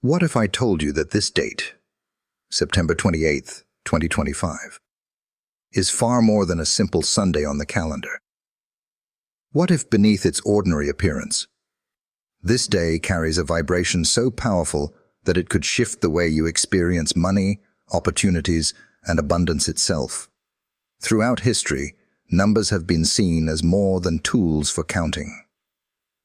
What if I told you that this date, September 28th, 2025, is far more than a simple Sunday on the calendar? What if beneath its ordinary appearance, this day carries a vibration so powerful that it could shift the way you experience money, opportunities, and abundance itself? Throughout history, numbers have been seen as more than tools for counting.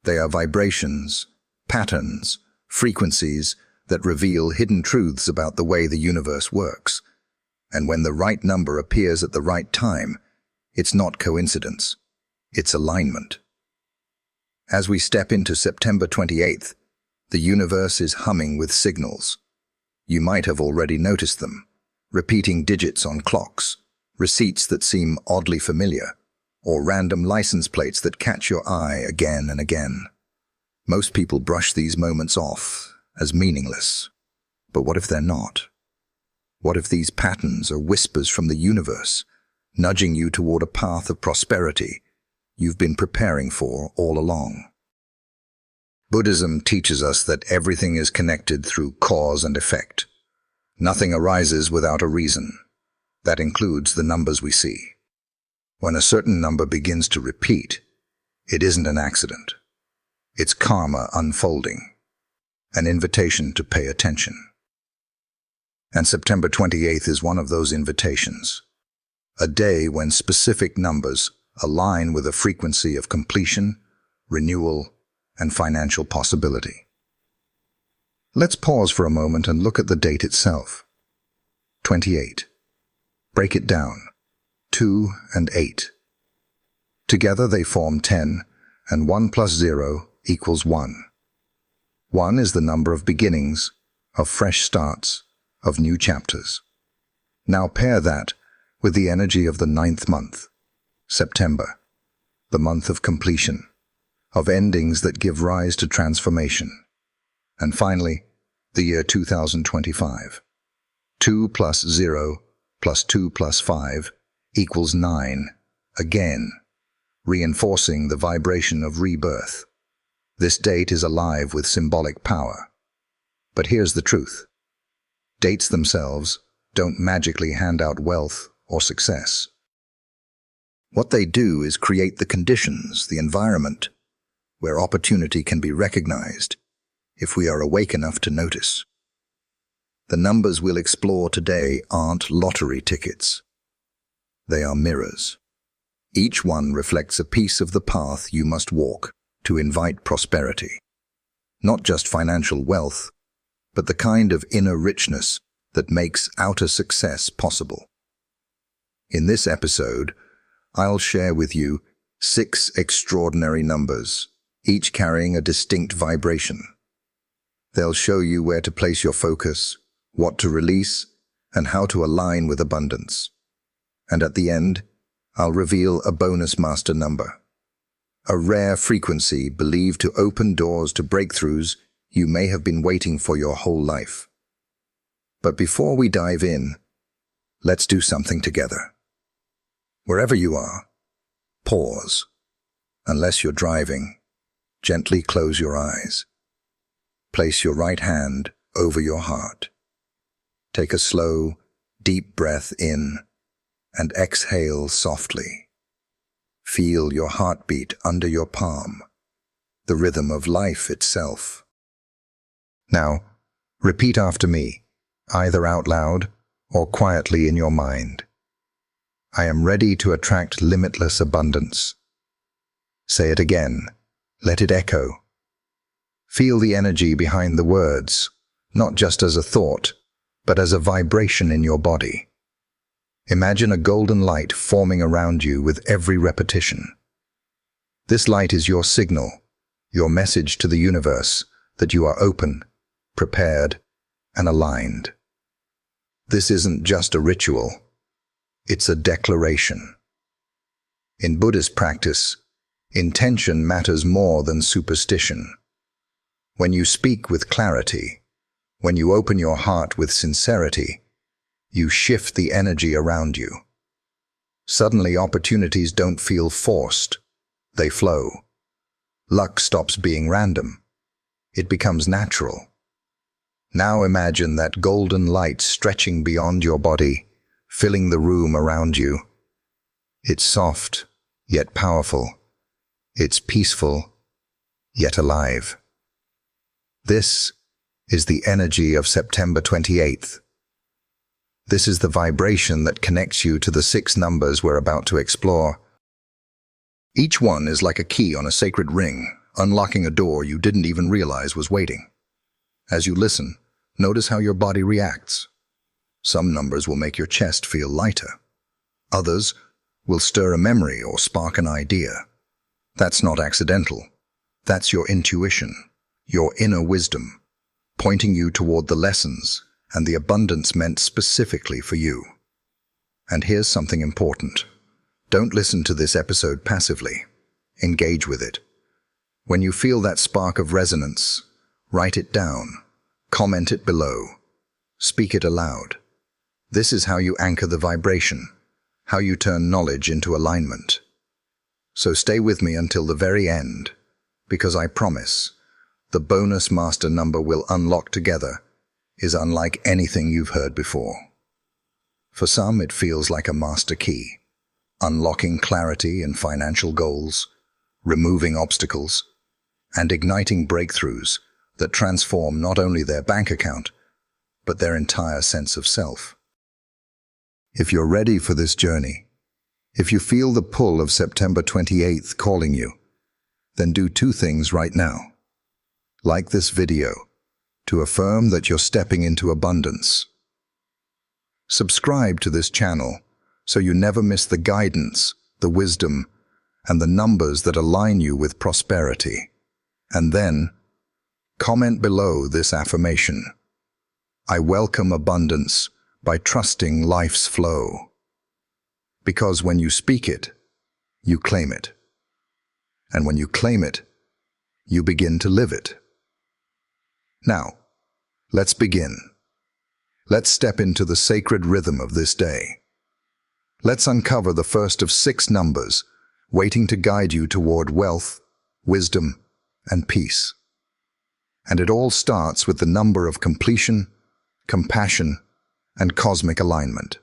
They are vibrations, patterns, frequencies that reveal hidden truths about the way the universe works. And when the right number appears at the right time, it's not coincidence, it's alignment. As we step into September 28th, the universe is humming with signals. You might have already noticed them: repeating digits on clocks, receipts that seem oddly familiar, or random license plates that catch your eye again and again. Most people brush these moments off as meaningless. But what if they're not? What if these patterns are whispers from the universe, nudging you toward a path of prosperity you've been preparing for all along? Buddhism teaches us that everything is connected through cause and effect. Nothing arises without a reason. That includes the numbers we see. When a certain number begins to repeat, it isn't an accident. It's karma unfolding, an invitation to pay attention. And September 28th is one of those invitations, a day when specific numbers align with a frequency of completion, renewal, and financial possibility. Let's pause for a moment and look at the date itself. 28. Break it down. 2 and 8. Together they form 10, and 1 plus 0 equals 1. 1 is the number of beginnings, of fresh starts, of new chapters. Now pair that with the energy of the 9th month, September, the month of completion, of endings that give rise to transformation. And finally, the year 2025. 2 plus 0 plus 2 plus 5 equals 9, again, reinforcing the vibration of rebirth. This date is alive with symbolic power. But here's the truth. Dates themselves don't magically hand out wealth or success. What they do is create the conditions, the environment, where opportunity can be recognized if we are awake enough to notice. The numbers we'll explore today aren't lottery tickets. They are mirrors. Each one reflects a piece of the path you must walk to invite prosperity. Not just financial wealth, but the kind of inner richness that makes outer success possible. In this episode, I'll share with you 6 extraordinary numbers, each carrying a distinct vibration. They'll show you where to place your focus, what to release, and how to align with abundance. And at the end, I'll reveal a bonus master number, a rare frequency believed to open doors to breakthroughs you may have been waiting for your whole life. But before we dive in, let's do something together. Wherever you are, pause. Unless you're driving, gently close your eyes. Place your right hand over your heart. Take a slow, deep breath in and exhale softly. Feel your heartbeat under your palm, the rhythm of life itself. Now, repeat after me, either out loud or quietly in your mind. I am ready to attract limitless abundance. Say it again. Let it echo. Feel the energy behind the words, not just as a thought, but as a vibration in your body. Imagine a golden light forming around you with every repetition. This light is your signal, your message to the universe that you are open, prepared, and aligned. This isn't just a ritual, it's a declaration. In Buddhist practice, intention matters more than superstition. When you speak with clarity, when you open your heart with sincerity, you shift the energy around you. Suddenly, opportunities don't feel forced, they flow. Luck stops being random. It becomes natural. Now imagine that golden light stretching beyond your body, filling the room around you. It's soft, yet powerful. It's peaceful, yet alive. This is the energy of September 28th. This is the vibration that connects you to the 6 numbers we're about to explore. Each one is like a key on a sacred ring, unlocking a door you didn't even realize was waiting. As you listen, notice how your body reacts. Some numbers will make your chest feel lighter. Others will stir a memory or spark an idea. That's not accidental. That's your intuition, your inner wisdom, pointing you toward the lessons and the abundance meant specifically for you. And here's something important. Don't listen to this episode passively. Engage with it. When you feel that spark of resonance, write it down, comment it below, speak it aloud. This is how you anchor the vibration, how you turn knowledge into alignment. So stay with me until the very end, because I promise, the bonus master number we'll unlock together is unlike anything you've heard before. For some, it feels like a master key, unlocking clarity in financial goals, removing obstacles, and igniting breakthroughs that transform not only their bank account, but their entire sense of self. If you're ready for this journey, if you feel the pull of September 28th calling you, then do 2 things right now. Like this video to affirm that you're stepping into abundance. Subscribe to this channel so you never miss the guidance, the wisdom, and the numbers that align you with prosperity. And then, comment below this affirmation. I welcome abundance by trusting life's flow. Because when you speak it, you claim it. And when you claim it, you begin to live it. Now, let's begin. Let's step into the sacred rhythm of this day. Let's uncover the first of 6 numbers, waiting to guide you toward wealth, wisdom, and peace. And it all starts with the number of completion, compassion, and cosmic alignment.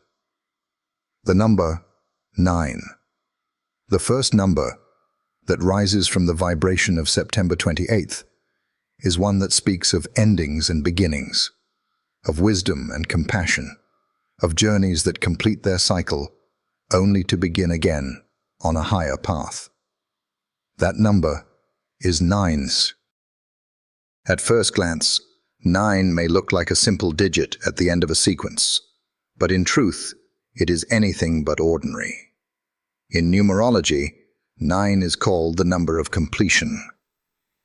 The number 9. The first number that rises from the vibration of September 28th is one that speaks of endings and beginnings, of wisdom and compassion, of journeys that complete their cycle only to begin again on a higher path. That number is 9's. At first glance, 9 may look like a simple digit at the end of a sequence, but in truth, it is anything but ordinary. In numerology, 9 is called the number of completion.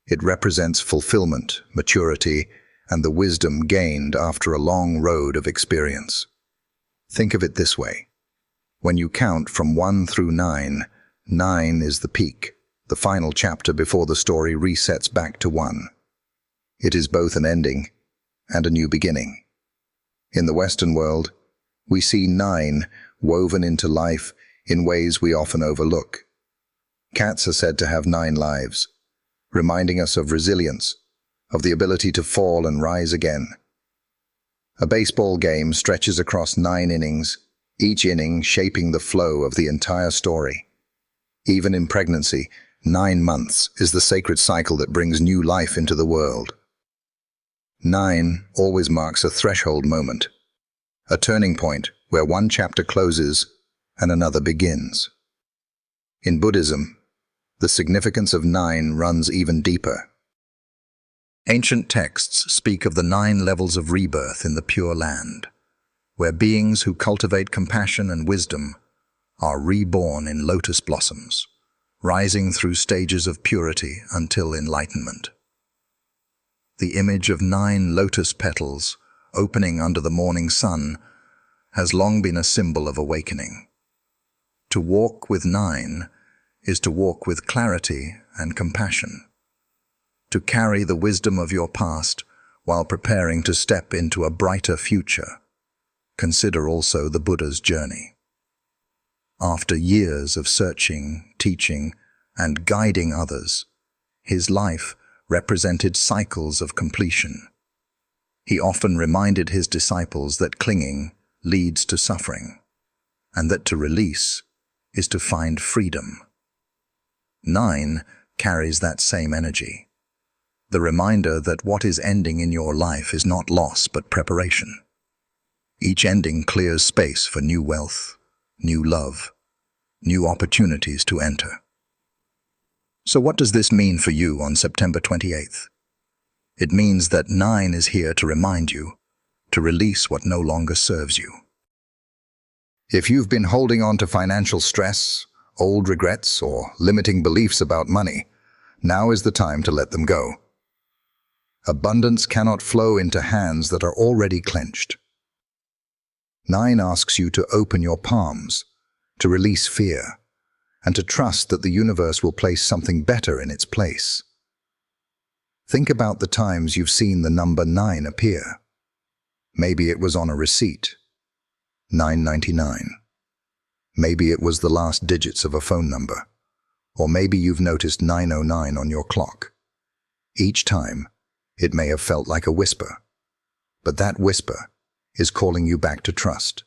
It represents fulfillment, maturity, and the wisdom gained after a long road of experience. Think of it this way. When you count from 1 through 9, 9 is the peak, the final chapter before the story resets back to 1. It is both an ending and a new beginning. In the Western world, we see 9 woven into life in ways we often overlook. Cats are said to have 9 lives, reminding us of resilience, of the ability to fall and rise again. A baseball game stretches across 9 innings, each inning shaping the flow of the entire story. Even in pregnancy, 9 months is the sacred cycle that brings new life into the world. 9 always marks a threshold moment, a turning point where one chapter closes and another begins. In Buddhism, the significance of 9 runs even deeper. Ancient texts speak of the 9 levels of rebirth in the Pure Land, where beings who cultivate compassion and wisdom are reborn in lotus blossoms, rising through stages of purity until enlightenment. The image of 9 lotus petals opening under the morning sun has long been a symbol of awakening. To walk with 9 is to walk with clarity and compassion, to carry the wisdom of your past while preparing to step into a brighter future. Consider also the Buddha's journey. After years of searching, teaching, and guiding others, his life represented cycles of completion. He often reminded his disciples that clinging leads to suffering, and that to release is to find freedom. 9 carries that same energy. The reminder that what is ending in your life is not loss but preparation. Each ending clears space for new wealth, new love, new opportunities to enter. So what does this mean for you on September 28th? It means that 9 is here to remind you to release what no longer serves you. If you've been holding on to financial stress, old regrets, or limiting beliefs about money, now is the time to let them go. Abundance cannot flow into hands that are already clenched. 9 asks you to open your palms, to release fear, and to trust that the universe will place something better in its place. Think about the times you've seen the number 9 appear. Maybe it was on a receipt, 999. Maybe it was the last digits of a phone number, or maybe you've noticed 909 on your clock. Each time, it may have felt like a whisper, but that whisper is calling you back to trust,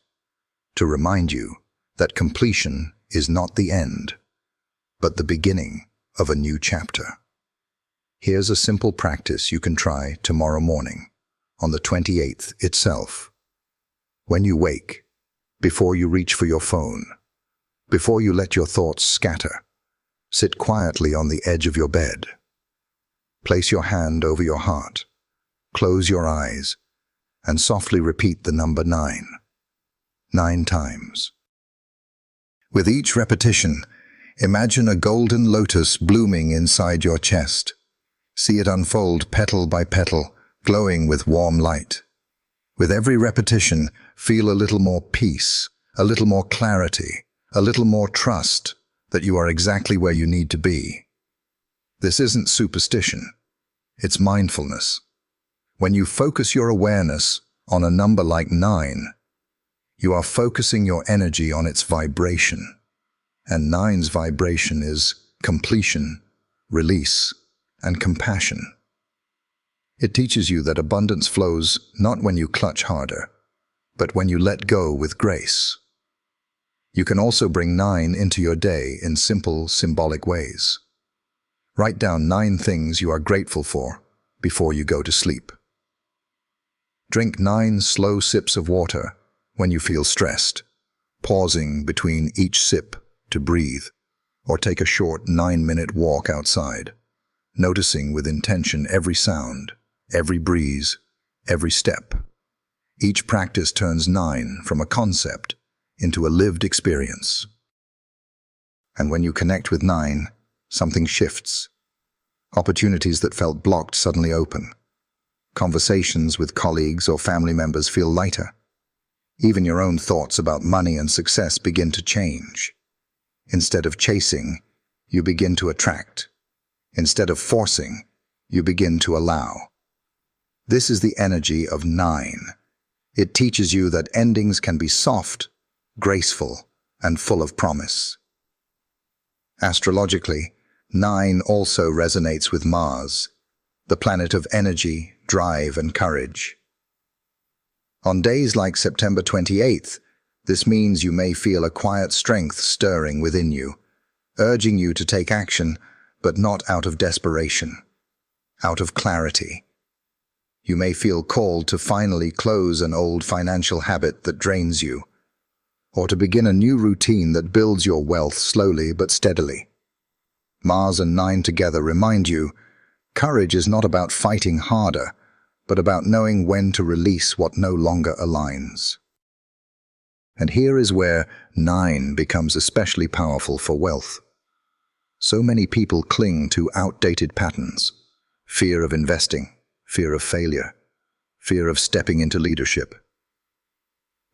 to remind you that completion is not the end, but the beginning of a new chapter. Here's a simple practice you can try tomorrow morning, on the 28th itself. When you wake, before you reach for your phone, before you let your thoughts scatter, sit quietly on the edge of your bed. Place your hand over your heart, close your eyes, and softly repeat the number 9, 9 times. With each repetition, imagine a golden lotus blooming inside your chest. See it unfold petal by petal, glowing with warm light. With every repetition, feel a little more peace, a little more clarity, a little more trust that you are exactly where you need to be. This isn't superstition, it's mindfulness. When you focus your awareness on a number like 9, you are focusing your energy on its vibration. And 9's vibration is completion, release, and compassion. It teaches you that abundance flows not when you clutch harder, but when you let go with grace. You can also bring 9 into your day in simple, symbolic ways. Write down 9 things you are grateful for before you go to sleep. Drink 9 slow sips of water when you feel stressed, pausing between each sip to breathe, or take a short 9-minute walk outside, noticing with intention every sound, every breeze, every step. Each practice turns 9 from a concept into a lived experience. And when you connect with 9, something shifts. Opportunities that felt blocked suddenly open. Conversations with colleagues or family members feel lighter. Even your own thoughts about money and success begin to change. Instead of chasing, you begin to attract. Instead of forcing, you begin to allow. This is the energy of 9. It teaches you that endings can be soft, graceful, and full of promise. Astrologically, 9 also resonates with Mars, the planet of energy, drive, and courage. On days like September 28th, this means you may feel a quiet strength stirring within you, urging you to take action, but not out of desperation, out of clarity. You may feel called to finally close an old financial habit that drains you, or to begin a new routine that builds your wealth slowly but steadily. Mars and 9 together remind you, courage is not about fighting harder, but about knowing when to release what no longer aligns. And here is where 9 becomes especially powerful for wealth. So many people cling to outdated patterns, fear of investing, fear of failure, fear of stepping into leadership.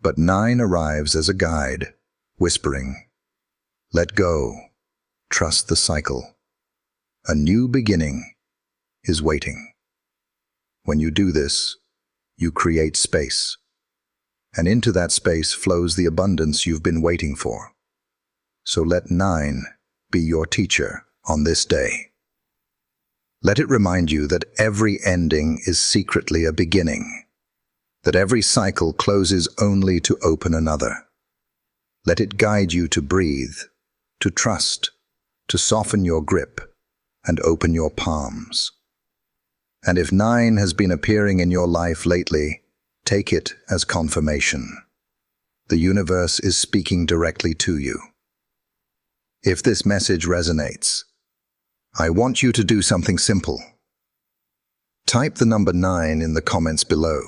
But 9 arrives as a guide, whispering, "Let go, trust the cycle. A new beginning is waiting." When you do this, you create space, and into that space flows the abundance you've been waiting for. So let 9 be your teacher on this day. Let it remind you that every ending is secretly a beginning, that every cycle closes only to open another. Let it guide you to breathe, to trust, to soften your grip, and open your palms. And if 9 has been appearing in your life lately, take it as confirmation. The universe is speaking directly to you. If this message resonates, I want you to do something simple. Type the number 9 in the comments below.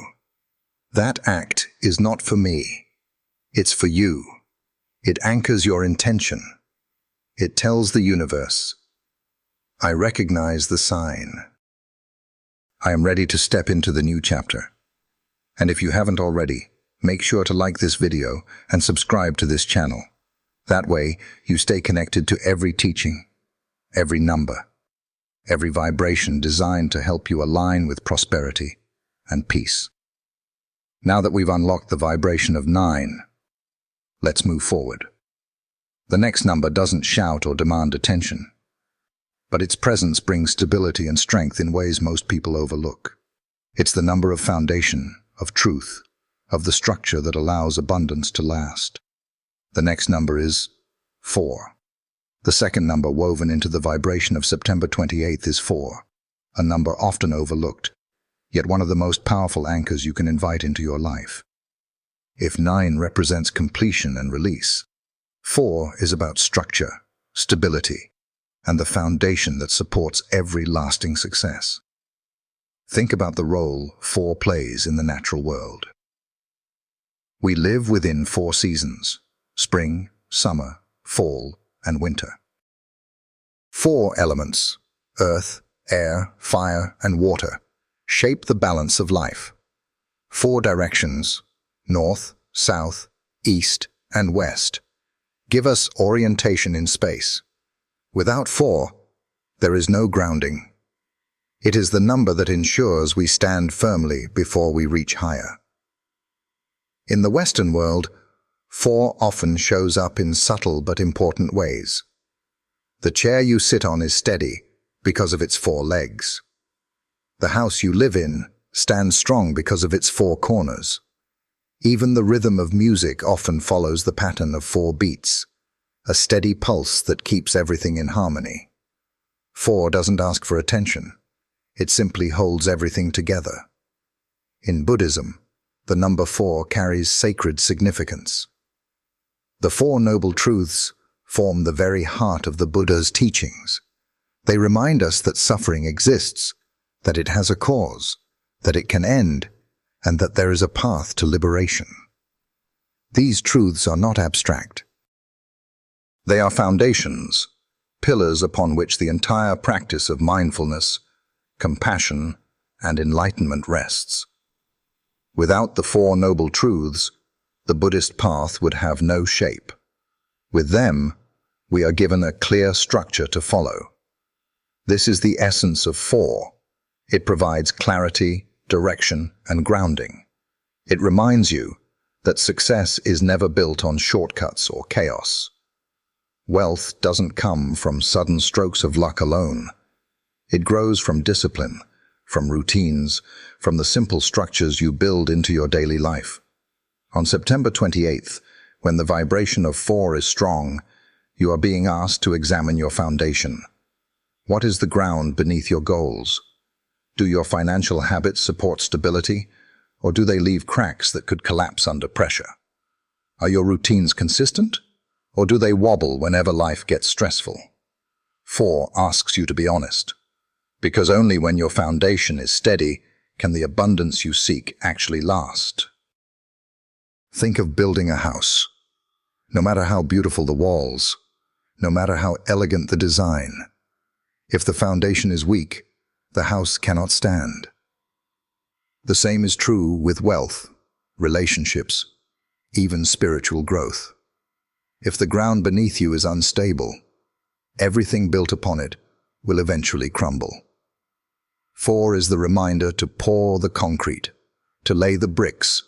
That act is not for me. It's for you. It anchors your intention. It tells the universe, I recognize the sign. I am ready to step into the new chapter. And if you haven't already, make sure to like this video and subscribe to this channel. That way, you stay connected to every teaching, every number, every vibration designed to help you align with prosperity and peace. Now that we've unlocked the vibration of 9, let's move forward. The next number doesn't shout or demand attention, but its presence brings stability and strength in ways most people overlook. It's the number of foundation, of truth, of the structure that allows abundance to last. The next number is 4. The second number woven into the vibration of September 28th is 4, a number often overlooked, yet one of the most powerful anchors you can invite into your life. If 9 represents completion and release, 4 is about structure, stability, and the foundation that supports every lasting success. Think about the role 4 plays in the natural world. We live within 4 seasons: spring, summer, fall, and winter. 4 elements, earth, air, fire, and water, shape the balance of life. 4 directions, north, south, east, and west, give us orientation in space. Without 4, there is no grounding. It is the number that ensures we stand firmly before we reach higher. In the Western world, 4 often shows up in subtle but important ways. The chair you sit on is steady because of its 4 legs. The house you live in stands strong because of its 4 corners. Even the rhythm of music often follows the pattern of 4 beats, a steady pulse that keeps everything in harmony. 4 doesn't ask for attention. It simply holds everything together. In Buddhism, the number 4 carries sacred significance. The 4 Noble Truths form the very heart of the Buddha's teachings. They remind us that suffering exists, that it has a cause, that it can end, and that there is a path to liberation. These truths are not abstract. They are foundations, pillars upon which the entire practice of mindfulness, compassion, and enlightenment rests. Without the 4 Noble Truths, the Buddhist path would have no shape. With them, we are given a clear structure to follow. This is the essence of 4. It provides clarity, direction, and grounding. It reminds you that success is never built on shortcuts or chaos. Wealth doesn't come from sudden strokes of luck alone. It grows from discipline, from routines, from the simple structures you build into your daily life. On September 28th, when the vibration of 4 is strong, you are being asked to examine your foundation. What is the ground beneath your goals? Do your financial habits support stability, or do they leave cracks that could collapse under pressure? Are your routines consistent, or do they wobble whenever life gets stressful? 4 asks you to be honest, because only when your foundation is steady can the abundance you seek actually last. Think of building a house. No matter how beautiful the walls, no matter how elegant the design, if the foundation is weak, the house cannot stand. The same is true with wealth, relationships, even spiritual growth. If the ground beneath you is unstable, everything built upon it will eventually crumble. 4 is the reminder to pour the concrete, to lay the bricks,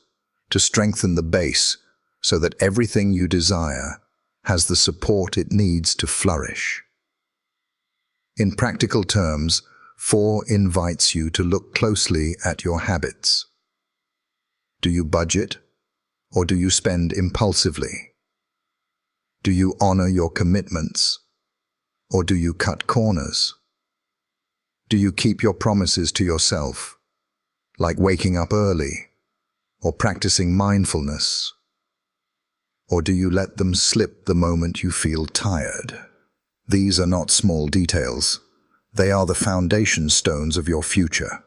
to strengthen the base so that everything you desire has the support it needs to flourish. In practical terms, 4 invites you to look closely at your habits. Do you budget, or do you spend impulsively? Do you honor your commitments, or do you cut corners? Do you keep your promises to yourself, like waking up early, or practicing mindfulness? Or do you let them slip the moment you feel tired? These are not small details. They are the foundation stones of your future.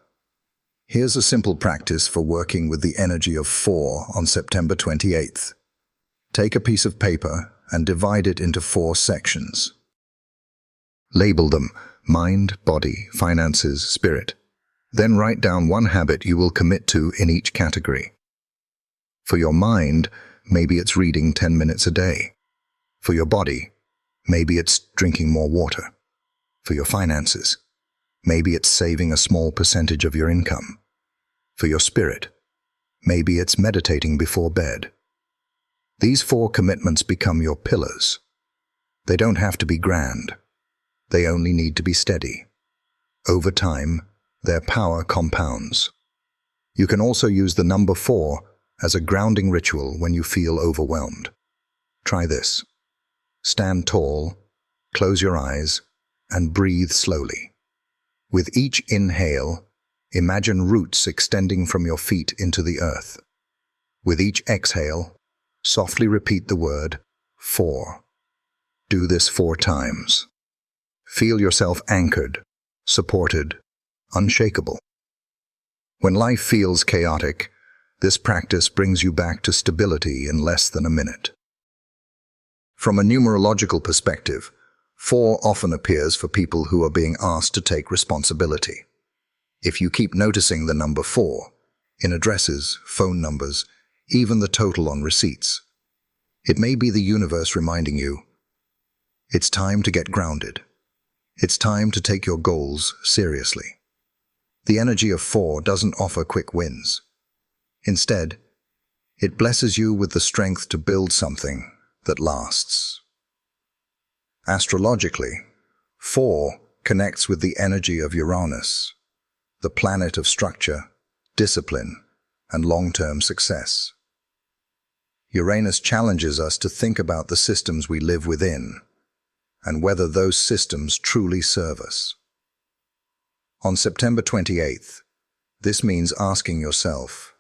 Here's a simple practice for working with the energy of 4 on September 28th. Take a piece of paper and divide it into 4 sections. Label them mind, body, finances, spirit. Then write down one habit you will commit to in each category. For your mind, maybe it's reading 10 minutes a day. For your body, maybe it's drinking more water. For your finances, maybe it's saving a small percentage of your income. For your spirit, maybe it's meditating before bed. These 4 commitments become your pillars. They don't have to be grand. They only need to be steady. Over time, their power compounds. You can also use the number 4 as a grounding ritual when you feel overwhelmed. Try this. Stand tall, close your eyes, and breathe slowly. With each inhale, imagine roots extending from your feet into the earth. With each exhale, softly repeat the word 4. Do this 4 times. Feel yourself anchored, supported, unshakable. When life feels chaotic, this practice brings you back to stability in less than a minute. From a numerological perspective, 4 often appears for people who are being asked to take responsibility. If you keep noticing the number 4 in addresses, phone numbers, even the total on receipts, it may be the universe reminding you, it's time to get grounded. It's time to take your goals seriously. The energy of 4 doesn't offer quick wins. Instead, it blesses you with the strength to build something that lasts. Astrologically, 4 connects with the energy of Uranus, the planet of structure, discipline, and long-term success. Uranus challenges us to think about the systems we live within and whether those systems truly serve us. On September 28th, this means asking yourself,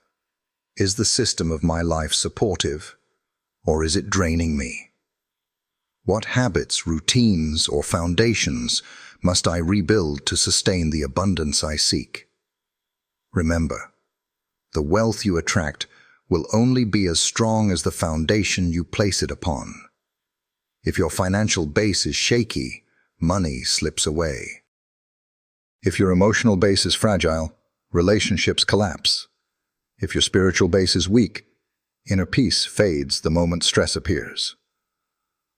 is the system of my life supportive, or is it draining me? What habits, routines, or foundations must I rebuild to sustain the abundance I seek? Remember, the wealth you attract will only be as strong as the foundation you place it upon. If your financial base is shaky, money slips away. If your emotional base is fragile, relationships collapse. If your spiritual base is weak, inner peace fades the moment stress appears.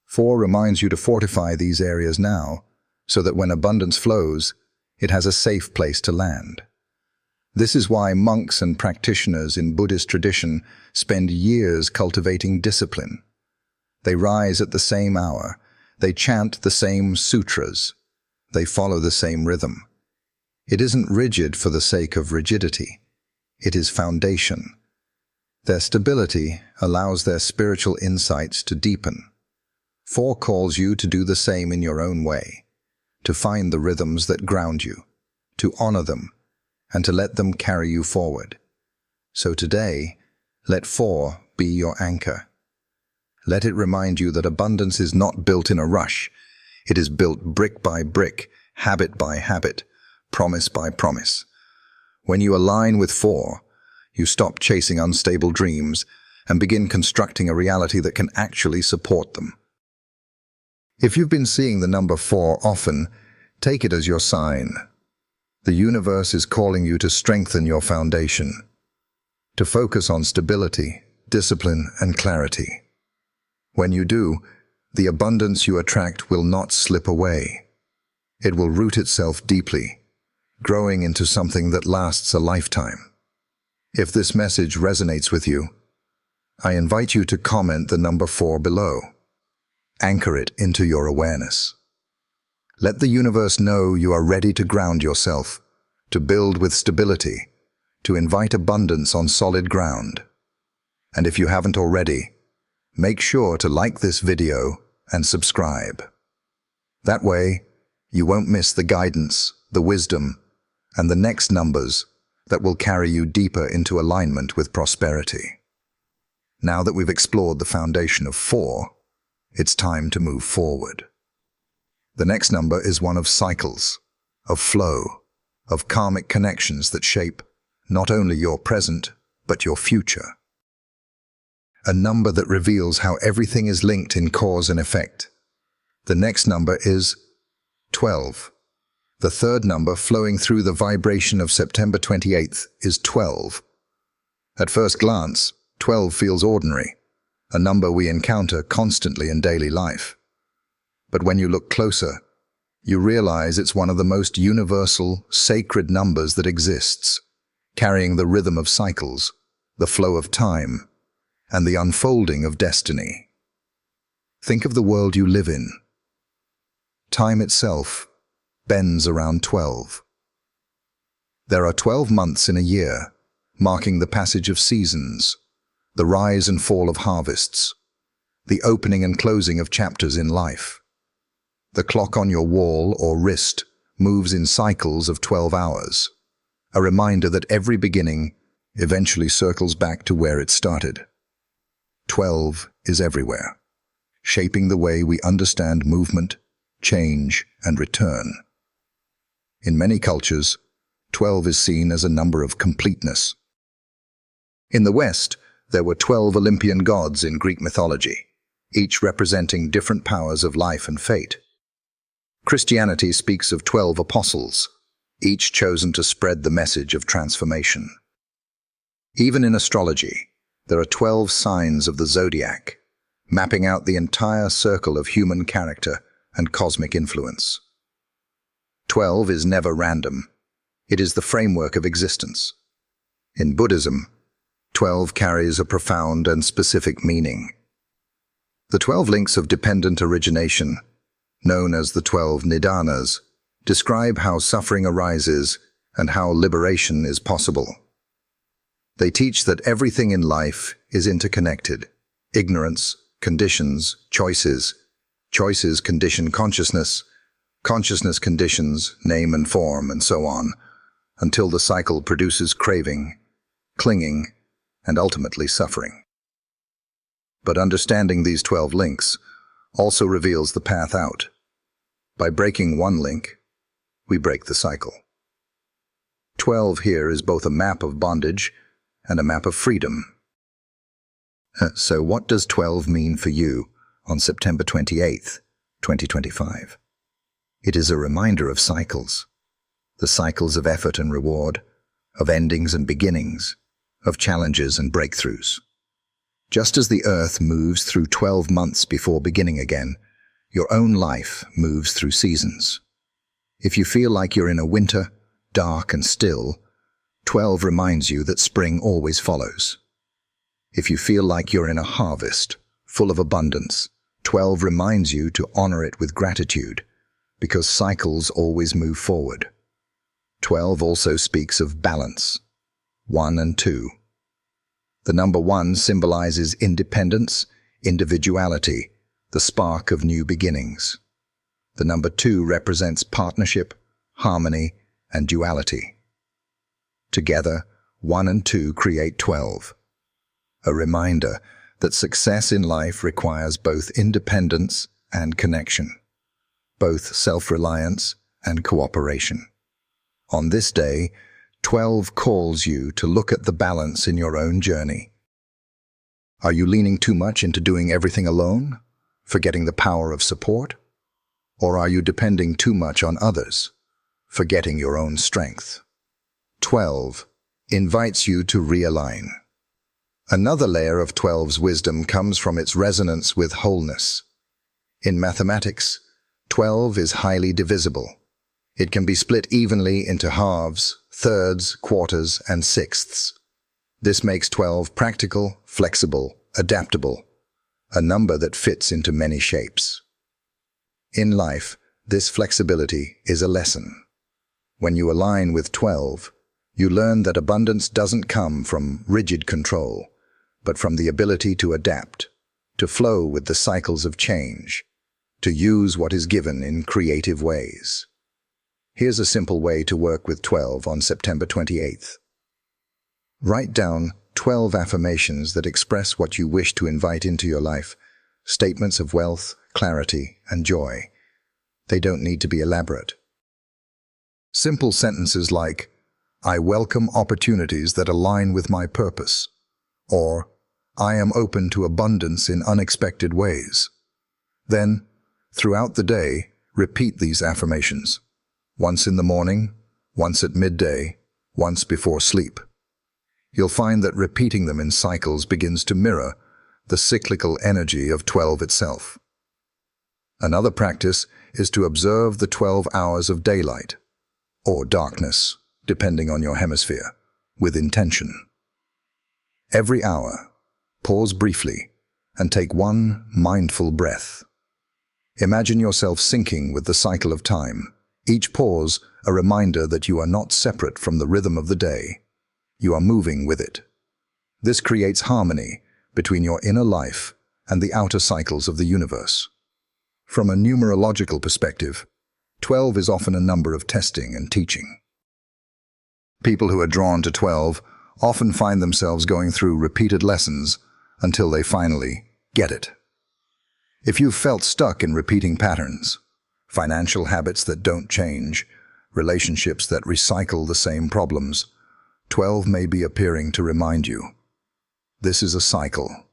4 reminds you to fortify these areas now, so that when abundance flows, it has a safe place to land. This is why monks and practitioners in Buddhist tradition spend years cultivating discipline. They rise at the same hour, they chant the same sutras, they follow the same rhythm. It isn't rigid for the sake of rigidity. It is foundation. Their stability allows their spiritual insights to deepen. 4 calls you to do the same in your own way, to find the rhythms that ground you, to honor them, and to let them carry you forward. So today, let 4 be your anchor. Let it remind you that abundance is not built in a rush. It is built brick by brick, habit by habit, promise by promise. When you align with 4, you stop chasing unstable dreams and begin constructing a reality that can actually support them. If you've been seeing the number 4 often, take it as your sign. The universe is calling you to strengthen your foundation, to focus on stability, discipline, and clarity. When you do, the abundance you attract will not slip away. It will root itself deeply, growing into something that lasts a lifetime. If this message resonates with you, I invite you to comment the number 4 below. Anchor it into your awareness. Let the universe know you are ready to ground yourself, to build with stability, to invite abundance on solid ground. And if you haven't already, make sure to like this video and subscribe. That way, you won't miss the guidance, the wisdom, and the next numbers that will carry you deeper into alignment with prosperity. Now that we've explored the foundation of 4, it's time to move forward. The next number is one of cycles, of flow, of karmic connections that shape not only your present, but your future. A number that reveals how everything is linked in cause and effect. The next number is 12. The third number flowing through the vibration of September 28th is 12. At first glance, 12 feels ordinary, a number we encounter constantly in daily life. But when you look closer, you realize it's one of the most universal, sacred numbers that exists, carrying the rhythm of cycles, the flow of time, and the unfolding of destiny. Think of the world you live in. Time itself bends around 12. There are 12 months in a year, marking the passage of seasons, the rise and fall of harvests, the opening and closing of chapters in life. The clock on your wall or wrist moves in cycles of 12 hours, a reminder that every beginning eventually circles back to where it started. 12 is everywhere, shaping the way we understand movement, change, and return. In many cultures, 12 is seen as a number of completeness. In the West, there were 12 Olympian gods in Greek mythology, each representing different powers of life and fate. Christianity speaks of 12 apostles, each chosen to spread the message of transformation. Even in astrology, there are 12 signs of the zodiac, mapping out the entire circle of human character and cosmic influence. 12 is never random. It is the framework of existence. In Buddhism, 12 carries a profound and specific meaning. The 12 links of dependent origination, known as the 12 nidanas, describe how suffering arises and how liberation is possible. They teach that everything in life is interconnected. Ignorance, conditions, choices. Choices condition consciousness. Consciousness conditions name and form, and so on, until the cycle produces craving, clinging, and ultimately suffering. But understanding these 12 links also reveals the path out. By breaking one link, we break the cycle. 12 here is both a map of bondage and a map of freedom. So what does 12 mean for you on September 28th, 2025? It is a reminder of cycles, the cycles of effort and reward, of endings and beginnings, of challenges and breakthroughs. Just as the earth moves through 12 months before beginning again, your own life moves through seasons. If you feel like you're in a winter, dark and still, 12 reminds you that spring always follows. If you feel like you're in a harvest, full of abundance, 12 reminds you to honor it with gratitude, because cycles always move forward. 12 also speaks of balance, 1 and 2. The number 1 symbolizes independence, individuality, the spark of new beginnings. The number 2 represents partnership, harmony, and duality. Together, 1 and 2 create 12. A reminder that success in life requires both independence and connection, both self-reliance and cooperation. On this day, 12 calls you to look at the balance in your own journey. Are you leaning too much into doing everything alone, forgetting the power of support? Or are you depending too much on others, forgetting your own strength? 12 invites you to realign. Another layer of 12's wisdom comes from its resonance with wholeness. In mathematics, 12 is highly divisible. It can be split evenly into halves, thirds, quarters, and sixths. This makes 12 practical, flexible, adaptable, a number that fits into many shapes. In life, this flexibility is a lesson. When you align with 12, You learn that abundance doesn't come from rigid control, but from the ability to adapt, to flow with the cycles of change, to use what is given in creative ways. Here's a simple way to work with 12 on September 28th. Write down 12 affirmations that express what you wish to invite into your life, statements of wealth, clarity, and joy. They don't need to be elaborate. Simple sentences like, "I welcome opportunities that align with my purpose," or "I am open to abundance in unexpected ways." Then, throughout the day, repeat these affirmations. Once in the morning, once at midday, once before sleep. You'll find that repeating them in cycles begins to mirror the cyclical energy of 12 itself. Another practice is to observe the 12 hours of daylight, or darkness, depending on your hemisphere, with intention. Every hour, pause briefly and take one mindful breath. Imagine yourself syncing with the cycle of time, each pause a reminder that you are not separate from the rhythm of the day. You are moving with it. This creates harmony between your inner life and the outer cycles of the universe. From a numerological perspective, 12 is often a number of testing and teaching. People who are drawn to 12 often find themselves going through repeated lessons until they finally get it. If you've felt stuck in repeating patterns, financial habits that don't change, relationships that recycle the same problems, 12 may be appearing to remind you. This is a cycle.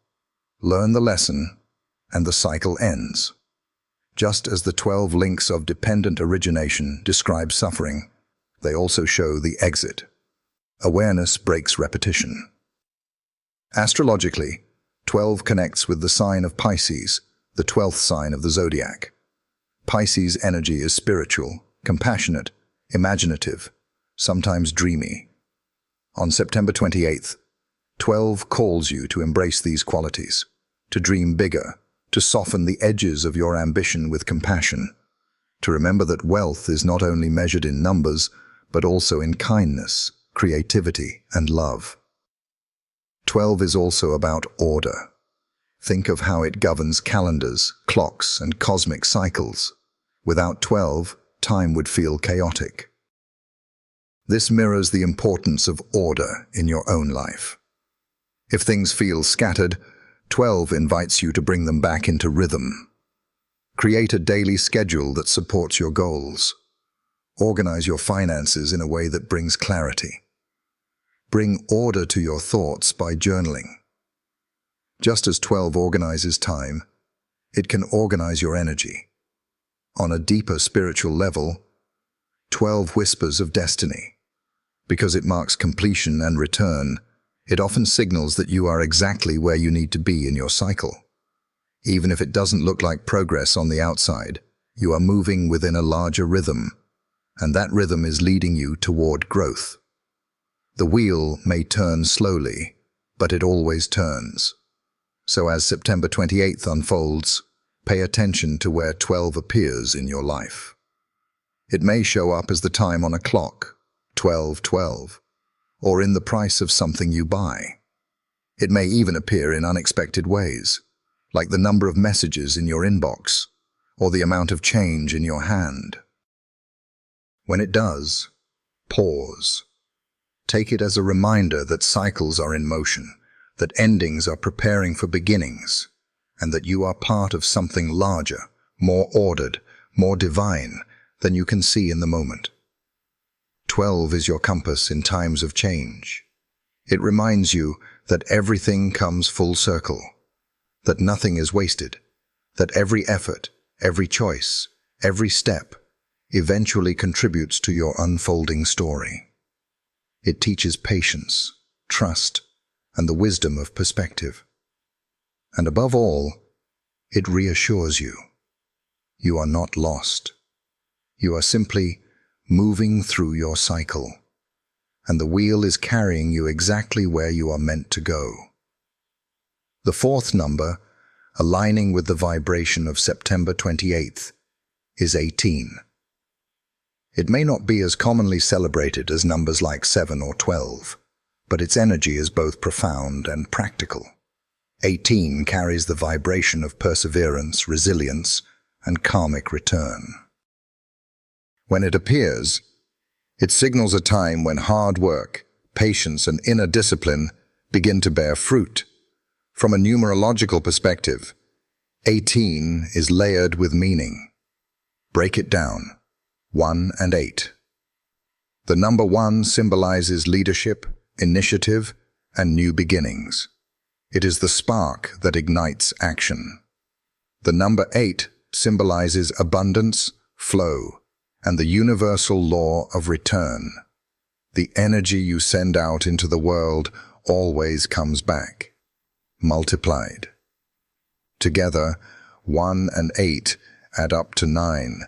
Learn the lesson, and the cycle ends. Just as the 12 links of dependent origination describe suffering, they also show the exit. Awareness breaks repetition. Astrologically, 12 connects with the sign of Pisces, the 12th sign of the zodiac. Pisces' energy is spiritual, compassionate, imaginative, sometimes dreamy. On September 28th, 12 calls you to embrace these qualities, to dream bigger, to soften the edges of your ambition with compassion, to remember that wealth is not only measured in numbers, but also in kindness, creativity, and love. 12 is also about order. Think of how it governs calendars, clocks, and cosmic cycles. Without 12, time would feel chaotic. This mirrors the importance of order in your own life. If things feel scattered, 12 invites you to bring them back into rhythm. Create a daily schedule that supports your goals. Organize your finances in a way that brings clarity. Bring order to your thoughts by journaling. Just as 12 organizes time, it can organize your energy. On a deeper spiritual level, 12 whispers of destiny. Because it marks completion and return, it often signals that you are exactly where you need to be in your cycle. Even if it doesn't look like progress on the outside, you are moving within a larger rhythm, and that rhythm is leading you toward growth. The wheel may turn slowly, but it always turns. So as September 28th unfolds, pay attention to where 12 appears in your life. It may show up as the time on a clock, 12:12, or in the price of something you buy. It may even appear in unexpected ways, like the number of messages in your inbox, or the amount of change in your hand. When it does, pause. Take it as a reminder that cycles are in motion, that endings are preparing for beginnings, and that you are part of something larger, more ordered, more divine than you can see in the moment. 12 is your compass in times of change. It reminds you that everything comes full circle, that nothing is wasted, that every effort, every choice, every step eventually contributes to your unfolding story. It teaches patience, trust, and the wisdom of perspective. And above all, it reassures you. You are not lost. You are simply moving through your cycle, and the wheel is carrying you exactly where you are meant to go. The fourth number, aligning with the vibration of September 28th, is 18. It may not be as commonly celebrated as numbers like 7 or 12, but its energy is both profound and practical. 18 carries the vibration of perseverance, resilience, and karmic return. When it appears, it signals a time when hard work, patience, and inner discipline begin to bear fruit. From a numerological perspective, 18 is layered with meaning. Break it down. 1 and 8. The number 1 symbolizes leadership, initiative, and new beginnings. It is the spark that ignites action. The number 8 symbolizes abundance, flow, and the universal law of return. The energy you send out into the world always comes back, multiplied. Together, 1 and 8 add up to 9,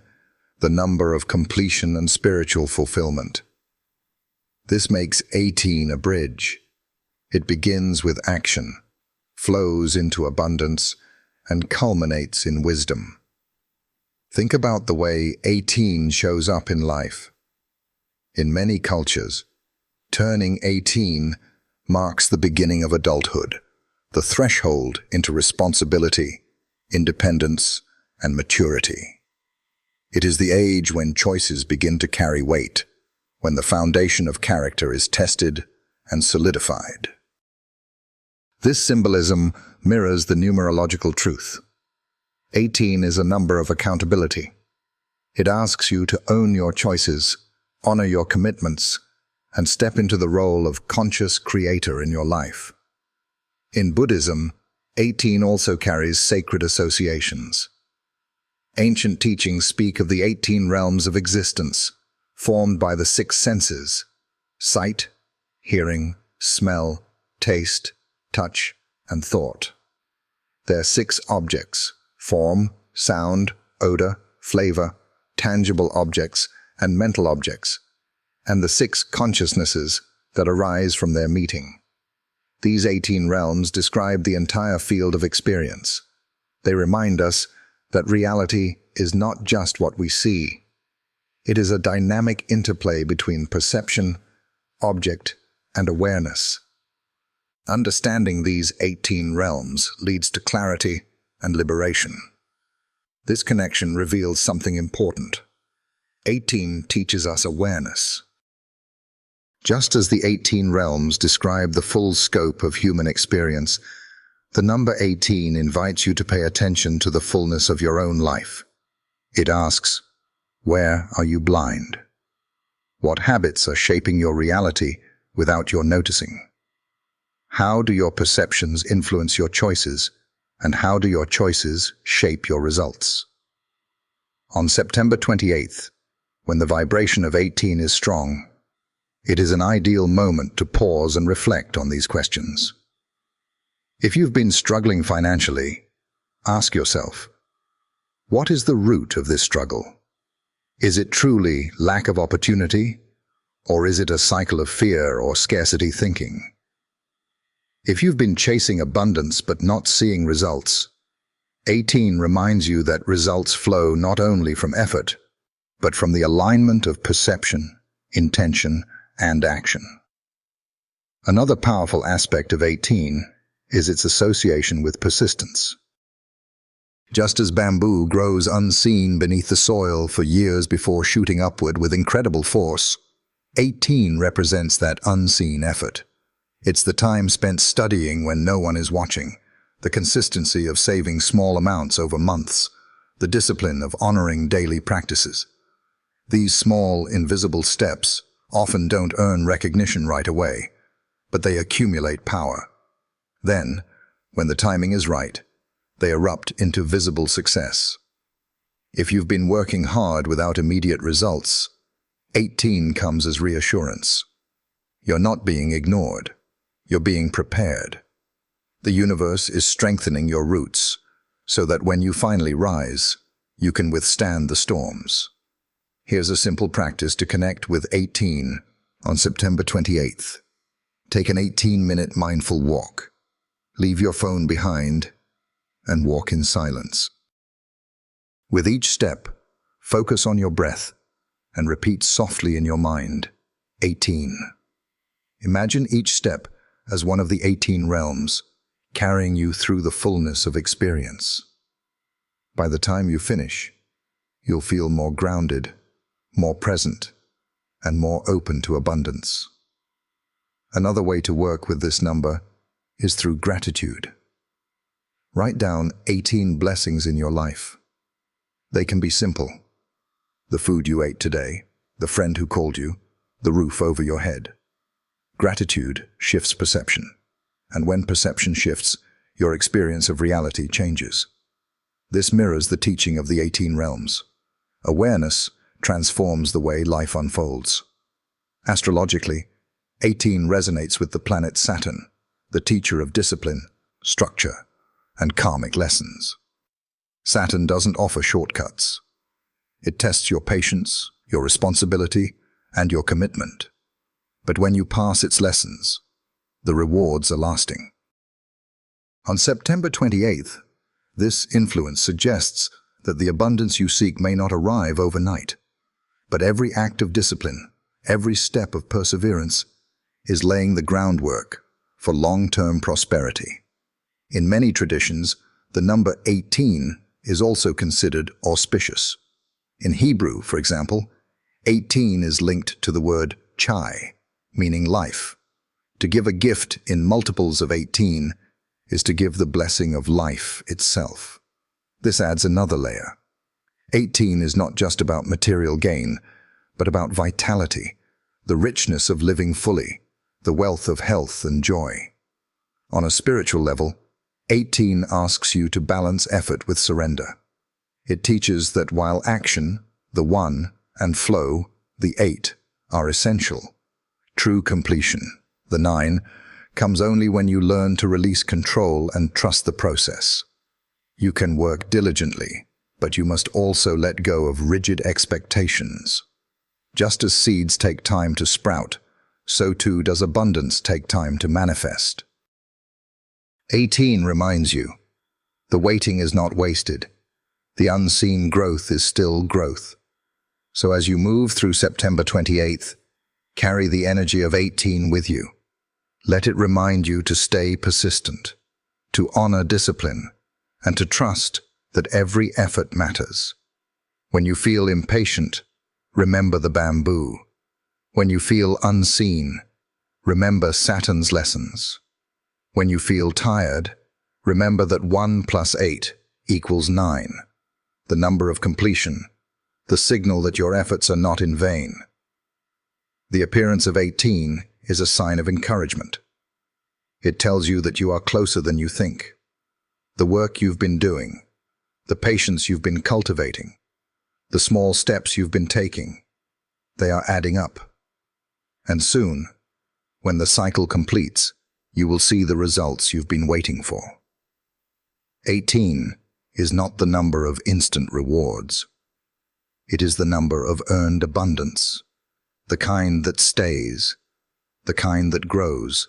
the number of completion and spiritual fulfillment. This makes 18 a bridge. It begins with action, flows into abundance, and culminates in wisdom. Think about the way 18 shows up in life. In many cultures, turning 18 marks the beginning of adulthood, the threshold into responsibility, independence, and maturity. It is the age when choices begin to carry weight, when the foundation of character is tested and solidified. This symbolism mirrors the numerological truth. 18 is a number of accountability. It asks you to own your choices, honor your commitments, and step into the role of conscious creator in your life. In Buddhism, 18 also carries sacred associations. Ancient teachings speak of the 18 realms of existence, formed by the 6 senses: sight, hearing, smell, taste, touch, and thought. There are 6 objects: form, sound, odor, flavor, tangible objects, and mental objects, and the 6 consciousnesses that arise from their meeting. These 18 realms describe the entire field of experience. They remind us that reality is not just what we see. It is a dynamic interplay between perception, object, and awareness. Understanding these 18 realms leads to clarity and liberation. This connection reveals something important. 18 teaches us awareness. Just as the 18 realms describe the full scope of human experience, the number 18 invites you to pay attention to the fullness of your own life. It asks, where are you blind? What habits are shaping your reality without your noticing? How do your perceptions influence your choices, and how do your choices shape your results? On September 28th, when the vibration of 18 is strong, it is an ideal moment to pause and reflect on these questions. If you've been struggling financially, ask yourself, what is the root of this struggle? Is it truly lack of opportunity, or is it a cycle of fear or scarcity thinking? If you've been chasing abundance but not seeing results, 18 reminds you that results flow not only from effort, but from the alignment of perception, intention, and action. Another powerful aspect of 18 is its association with persistence. Just as bamboo grows unseen beneath the soil for years before shooting upward with incredible force, 18 represents that unseen effort. It's the time spent studying when no one is watching, the consistency of saving small amounts over months, the discipline of honoring daily practices. These small, invisible steps often don't earn recognition right away, but they accumulate power. Then, when the timing is right, they erupt into visible success. If you've been working hard without immediate results, 18 comes as reassurance. You're not being ignored. You're being prepared. The universe is strengthening your roots so that when you finally rise, you can withstand the storms. Here's a simple practice to connect with 18 on September 28th. Take an 18-minute mindful walk. Leave your phone behind and walk in silence. With each step, focus on your breath and repeat softly in your mind, 18. Imagine each step as one of the 18 realms, carrying you through the fullness of experience. By the time you finish, you'll feel more grounded, more present, and more open to abundance. Another way to work with this number is through gratitude. Write down 18 blessings in your life. They can be simple. The food you ate today, the friend who called you, the roof over your head. Gratitude shifts perception, and when perception shifts, your experience of reality changes. This mirrors the teaching of the 18 realms. Awareness transforms the way life unfolds. Astrologically, 18 resonates with the planet Saturn, the teacher of discipline, structure, and karmic lessons. Saturn doesn't offer shortcuts. It tests your patience, your responsibility, and your commitment. But when you pass its lessons, the rewards are lasting. On September 28th, this influence suggests that the abundance you seek may not arrive overnight, but every act of discipline, every step of perseverance, is laying the groundwork for long-term prosperity. In many traditions, the number 18 is also considered auspicious. In Hebrew, for example, 18 is linked to the word chai, meaning life. To give a gift in multiples of 18 is to give the blessing of life itself. This adds another layer. 18 is not just about material gain, but about vitality, the richness of living fully, the wealth of health and joy. On a spiritual level, 18 asks you to balance effort with surrender. It teaches that while action, the 1, and flow, the 8, are essential, true completion, the 9, comes only when you learn to release control and trust the process. You can work diligently, but you must also let go of rigid expectations. Just as seeds take time to sprout, so too does abundance take time to manifest. 18 reminds you, the waiting is not wasted. The unseen growth is still growth. So as you move through September 28th, carry the energy of 18 with you. Let it remind you to stay persistent, to honor discipline, and to trust that every effort matters. When you feel impatient, remember the bamboo. When you feel unseen, remember Saturn's lessons. When you feel tired, remember that 1 + 8 = 9, the number of completion, the signal that your efforts are not in vain. The appearance of 18 is a sign of encouragement. It tells you that you are closer than you think. The work you've been doing, the patience you've been cultivating, the small steps you've been taking, they are adding up. And soon, when the cycle completes, you will see the results you've been waiting for. 18 is not the number of instant rewards. It is the number of earned abundance, the kind that stays, the kind that grows,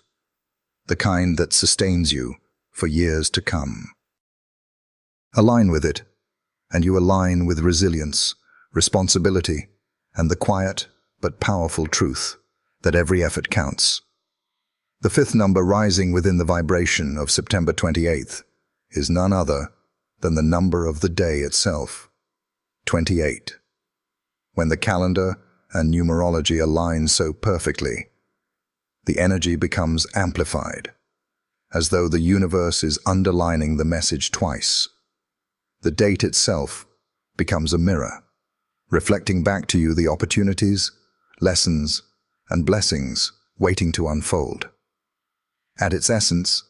the kind that sustains you for years to come. Align with it, and you align with resilience, responsibility, and the quiet but powerful truth that every effort counts. The 5th number rising within the vibration of September 28th is none other than the number of the day itself, 28. When the calendar and numerology align so perfectly, the energy becomes amplified, as though the universe is underlining the message twice. The date itself becomes a mirror, reflecting back to you the opportunities, lessons, and blessings waiting to unfold. At its essence,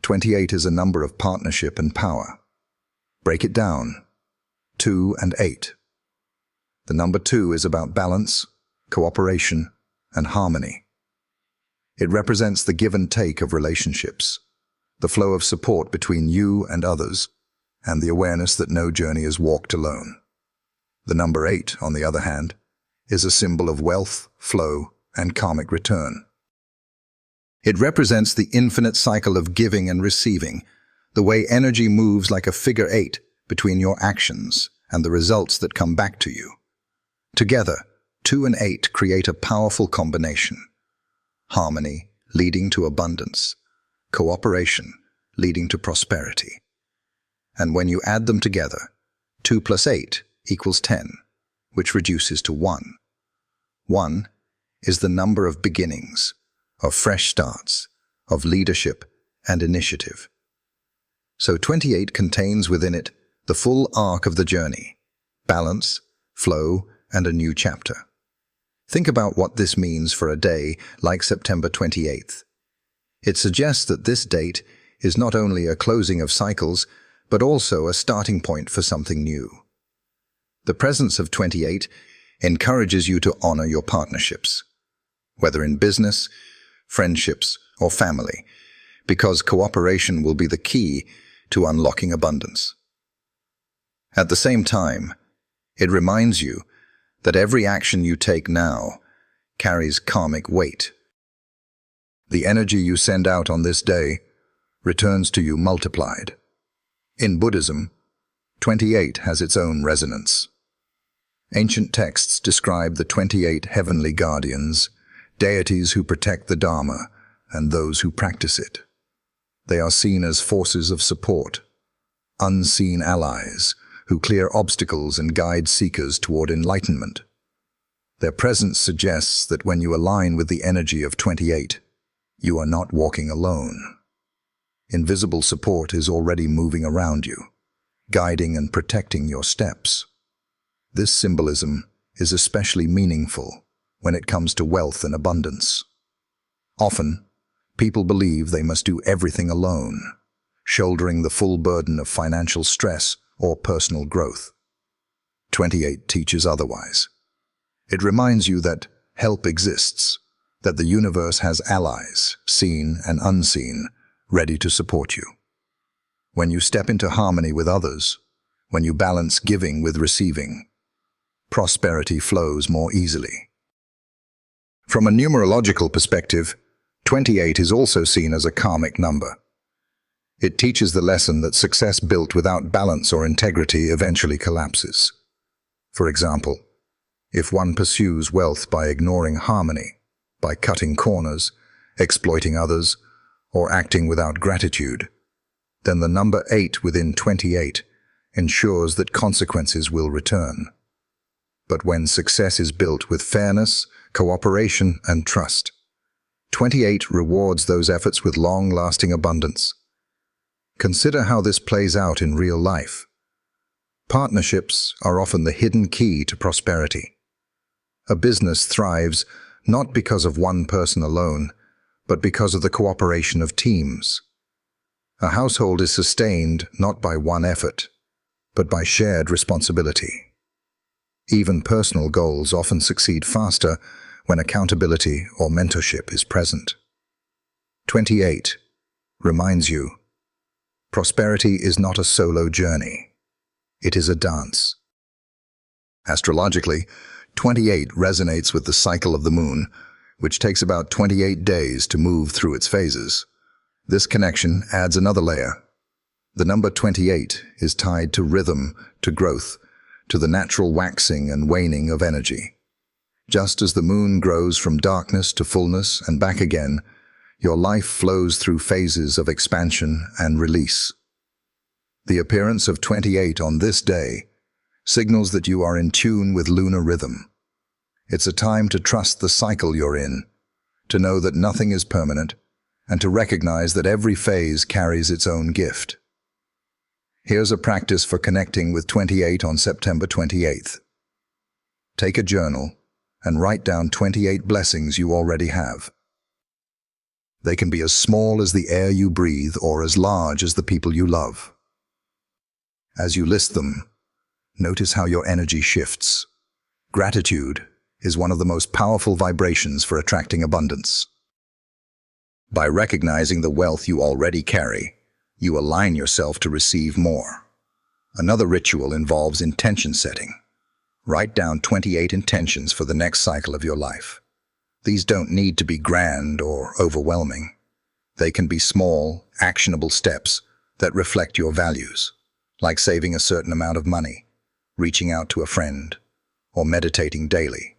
28 is a number of partnership and power. Break it down, 2 and 8. The number 2 is about balance, cooperation, and harmony. It represents the give and take of relationships, the flow of support between you and others, and the awareness that no journey is walked alone. The number 8, on the other hand, is a symbol of wealth, flow, and karmic return. It represents the infinite cycle of giving and receiving, the way energy moves like a figure 8 between your actions and the results that come back to you. Together, 2 and 8 create a powerful combination. Harmony leading to abundance, cooperation leading to prosperity. And when you add them together, 2 plus 8 equals 10, which reduces to 1. 1 is the number of beginnings, of fresh starts, of leadership and initiative. So 28 contains within it the full arc of the journey, balance, flow, and a new chapter. Think about what this means for a day like September 28th. It suggests that this date is not only a closing of cycles, but also a starting point for something new. The presence of 28 encourages you to honor your partnerships, whether in business, friendships, or family, because cooperation will be the key to unlocking abundance. At the same time, it reminds you that every action you take now carries karmic weight. The energy you send out on this day returns to you multiplied. In Buddhism, 28 has its own resonance. Ancient texts describe the 28 heavenly guardians, deities who protect the Dharma and those who practice it. They are seen as forces of support, unseen allies who clear obstacles and guide seekers toward enlightenment. Their presence suggests that when you align with the energy of 28, you are not walking alone. Invisible support is already moving around you, guiding and protecting your steps. This symbolism is especially meaningful when it comes to wealth and abundance. Often, people believe they must do everything alone, shouldering the full burden of financial stress or personal growth. 28 teaches otherwise. It reminds you that help exists, that the universe has allies, seen and unseen, ready to support you. When you step into harmony with others, when you balance giving with receiving, prosperity flows more easily. From a numerological perspective, 28 is also seen as a karmic number. It teaches the lesson that success built without balance or integrity eventually collapses. For example, if one pursues wealth by ignoring harmony, by cutting corners, exploiting others, or acting without gratitude, then the number 8 within 28 ensures that consequences will return. But when success is built with fairness, cooperation, and trust, 28 rewards those efforts with long-lasting abundance. Consider how this plays out in real life. Partnerships are often the hidden key to prosperity. A business thrives not because of one person alone, but because of the cooperation of teams. A household is sustained not by one effort, but by shared responsibility. Even personal goals often succeed faster when accountability or mentorship is present. 28 reminds you, prosperity is not a solo journey. It is a dance. Astrologically, 28 resonates with the cycle of the moon, which takes about 28 days to move through its phases. This connection adds another layer. The number 28 is tied to rhythm, to growth, to the natural waxing and waning of energy. Just as the moon grows from darkness to fullness and back again, your life flows through phases of expansion and release. The appearance of 28 on this day signals that you are in tune with lunar rhythm. It's a time to trust the cycle you're in, to know that nothing is permanent, and to recognize that every phase carries its own gift. Here's a practice for connecting with 28 on September 28th. Take a journal and write down 28 blessings you already have. They can be as small as the air you breathe or as large as the people you love. As you list them, notice how your energy shifts. Gratitude is one of the most powerful vibrations for attracting abundance. By recognizing the wealth you already carry, you align yourself to receive more. Another ritual involves intention setting. Write down 28 intentions for the next cycle of your life. These don't need to be grand or overwhelming. They can be small, actionable steps that reflect your values, like saving a certain amount of money, reaching out to a friend, or meditating daily.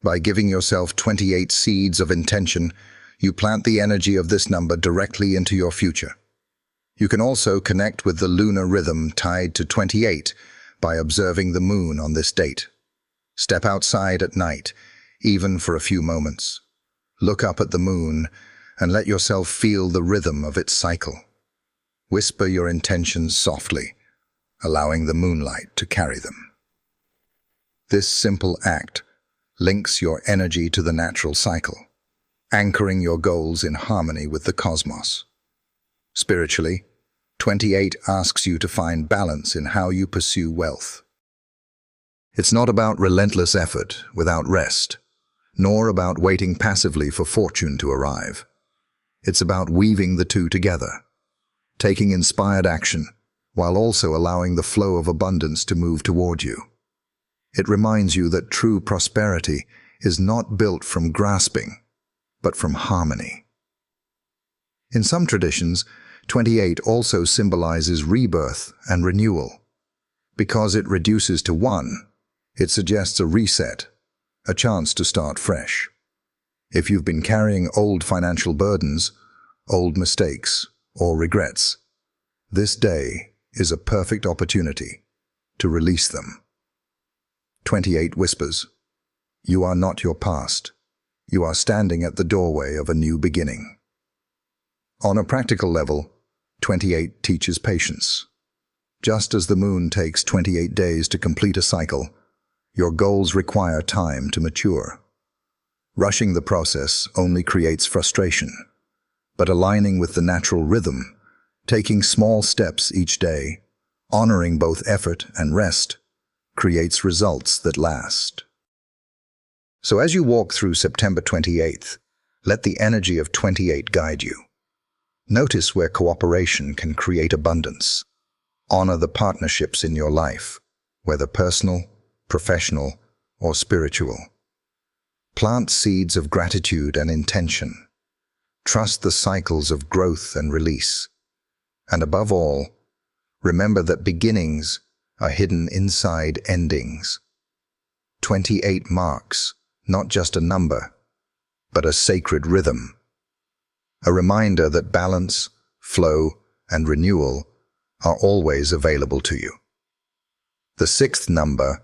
By giving yourself 28 seeds of intention, you plant the energy of this number directly into your future. You can also connect with the lunar rhythm tied to 28 by observing the moon on this date. Step outside at night, even for a few moments. Look up at the moon and let yourself feel the rhythm of its cycle. Whisper your intentions softly, allowing the moonlight to carry them. This simple act links your energy to the natural cycle, anchoring your goals in harmony with the cosmos. Spiritually, 28 asks you to find balance in how you pursue wealth. It's not about relentless effort without rest, nor about waiting passively for fortune to arrive. It's about weaving the two together, taking inspired action while also allowing the flow of abundance to move toward you. It reminds you that true prosperity is not built from grasping, but from harmony. In some traditions, 28 also symbolizes rebirth and renewal. Because it reduces to 1, it suggests a reset, a chance to start fresh. If you've been carrying old financial burdens, old mistakes, or regrets, this day is a perfect opportunity to release them. 28 whispers, "You are not your past. You are standing at the doorway of a new beginning." On a practical level, 28 teaches patience. Just as the moon takes 28 days to complete a cycle, your goals require time to mature. Rushing the process only creates frustration, but aligning with the natural rhythm, taking small steps each day, honoring both effort and rest, creates results that last. So as you walk through September 28th, let the energy of 28 guide you. Notice where cooperation can create abundance. Honor the partnerships in your life, whether personal, professional, or spiritual. Plant seeds of gratitude and intention. Trust the cycles of growth and release. And above all, remember that beginnings are hidden inside endings. 28 marks not just a number, but a sacred rhythm. A reminder that balance, flow, and renewal are always available to you. The 6th number,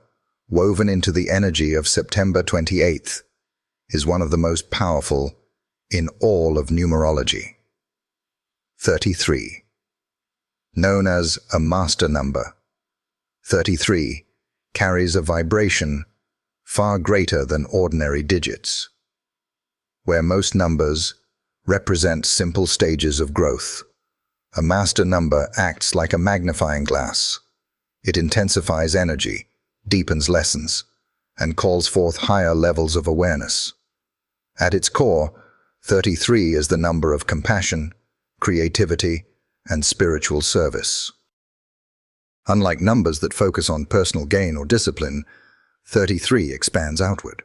woven into the energy of September 28th, is one of the most powerful in all of numerology. 33. Known as a master number, 33 carries a vibration far greater than ordinary digits. Where most numbers represent simple stages of growth, a master number acts like a magnifying glass. It intensifies energy, deepens lessons, and calls forth higher levels of awareness. At its core, 33 is the number of compassion, creativity, and spiritual service. Unlike numbers that focus on personal gain or discipline, 33 expands outward.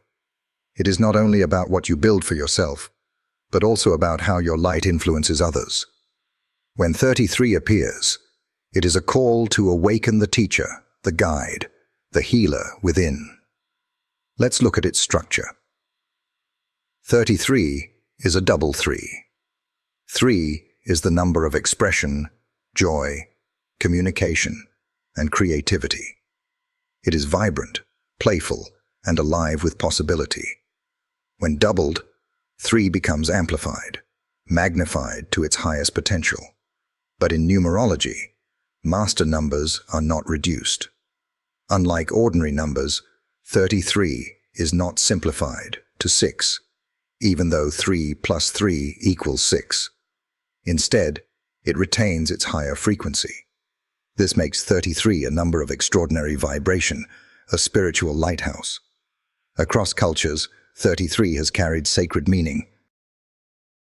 It is not only about what you build for yourself, but also about how your light influences others. When 33 appears, it is a call to awaken the teacher, the guide, the healer within. Let's look at its structure. 33 is a double 3. 3 is the number of expression, joy, communication, and creativity. It is vibrant, playful, and alive with possibility. When doubled, 3 becomes amplified, magnified to its highest potential. But in numerology, master numbers are not reduced. Unlike ordinary numbers, 33 is not simplified to 6, even though 3 plus 3 equals 6. Instead, it retains its higher frequency. This makes 33 a number of extraordinary vibration, a spiritual lighthouse. Across cultures, 33 has carried sacred meaning.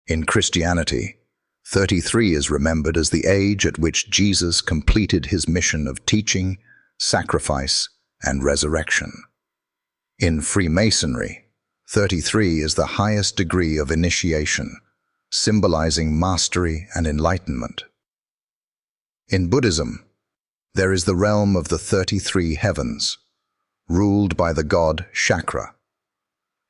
In Christianity, 33 is remembered as the age at which Jesus completed his mission of teaching, sacrifice, and resurrection. In Freemasonry, 33 is the highest degree of initiation, symbolizing mastery and enlightenment. In Buddhism, there is the realm of the 33 heavens, ruled by the god Chakra.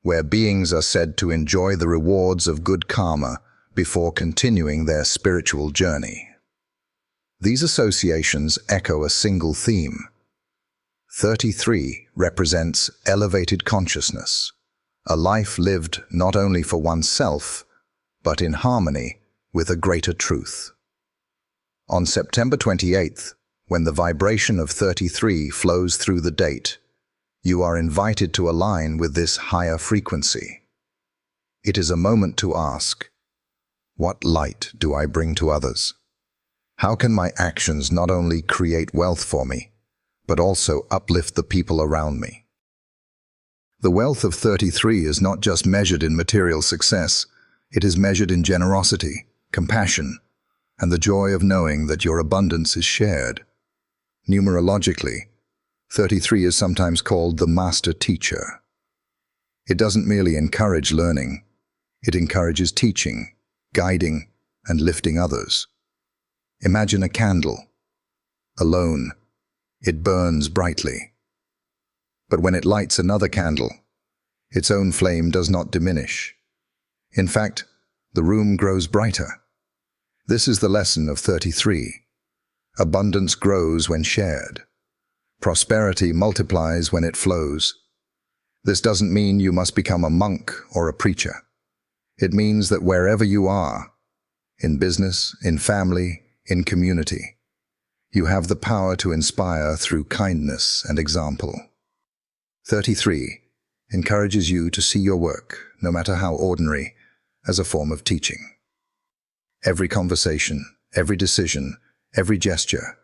where beings are said to enjoy the rewards of good karma before continuing their spiritual journey. These associations echo a single theme. 33 represents elevated consciousness, a life lived not only for oneself, but in harmony with a greater truth. On September 28th, when the vibration of 33 flows through the date, you are invited to align with this higher frequency. It is a moment to ask, what light do I bring to others? How can my actions not only create wealth for me, but also uplift the people around me? The wealth of 33 is not just measured in material success, it is measured in generosity, compassion, and the joy of knowing that your abundance is shared. Numerologically, 33 is sometimes called the master teacher. It doesn't merely encourage learning, it encourages teaching, guiding, and lifting others. Imagine a candle. Alone, it burns brightly. But when it lights another candle, its own flame does not diminish. In fact, the room grows brighter. This is the lesson of 33. Abundance grows when shared. Prosperity multiplies when it flows. This doesn't mean you must become a monk or a preacher. It means that wherever you are, in business, in family, in community, you have the power to inspire through kindness and example. 33 encourages you to see your work, no matter how ordinary, as a form of teaching. Every conversation, every decision, every gesture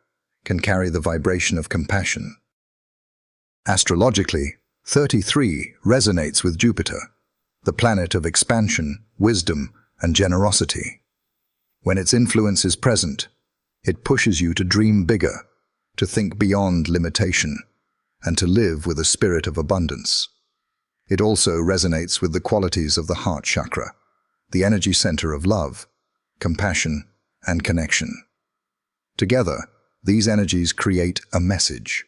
can carry the vibration of compassion. Astrologically, 33 resonates with Jupiter, the planet of expansion, wisdom, and generosity. When its influence is present, it pushes you to dream bigger, to think beyond limitation, and to live with a spirit of abundance. It also resonates with the qualities of the heart chakra, the energy center of love, compassion, and connection. Together, these energies create a message.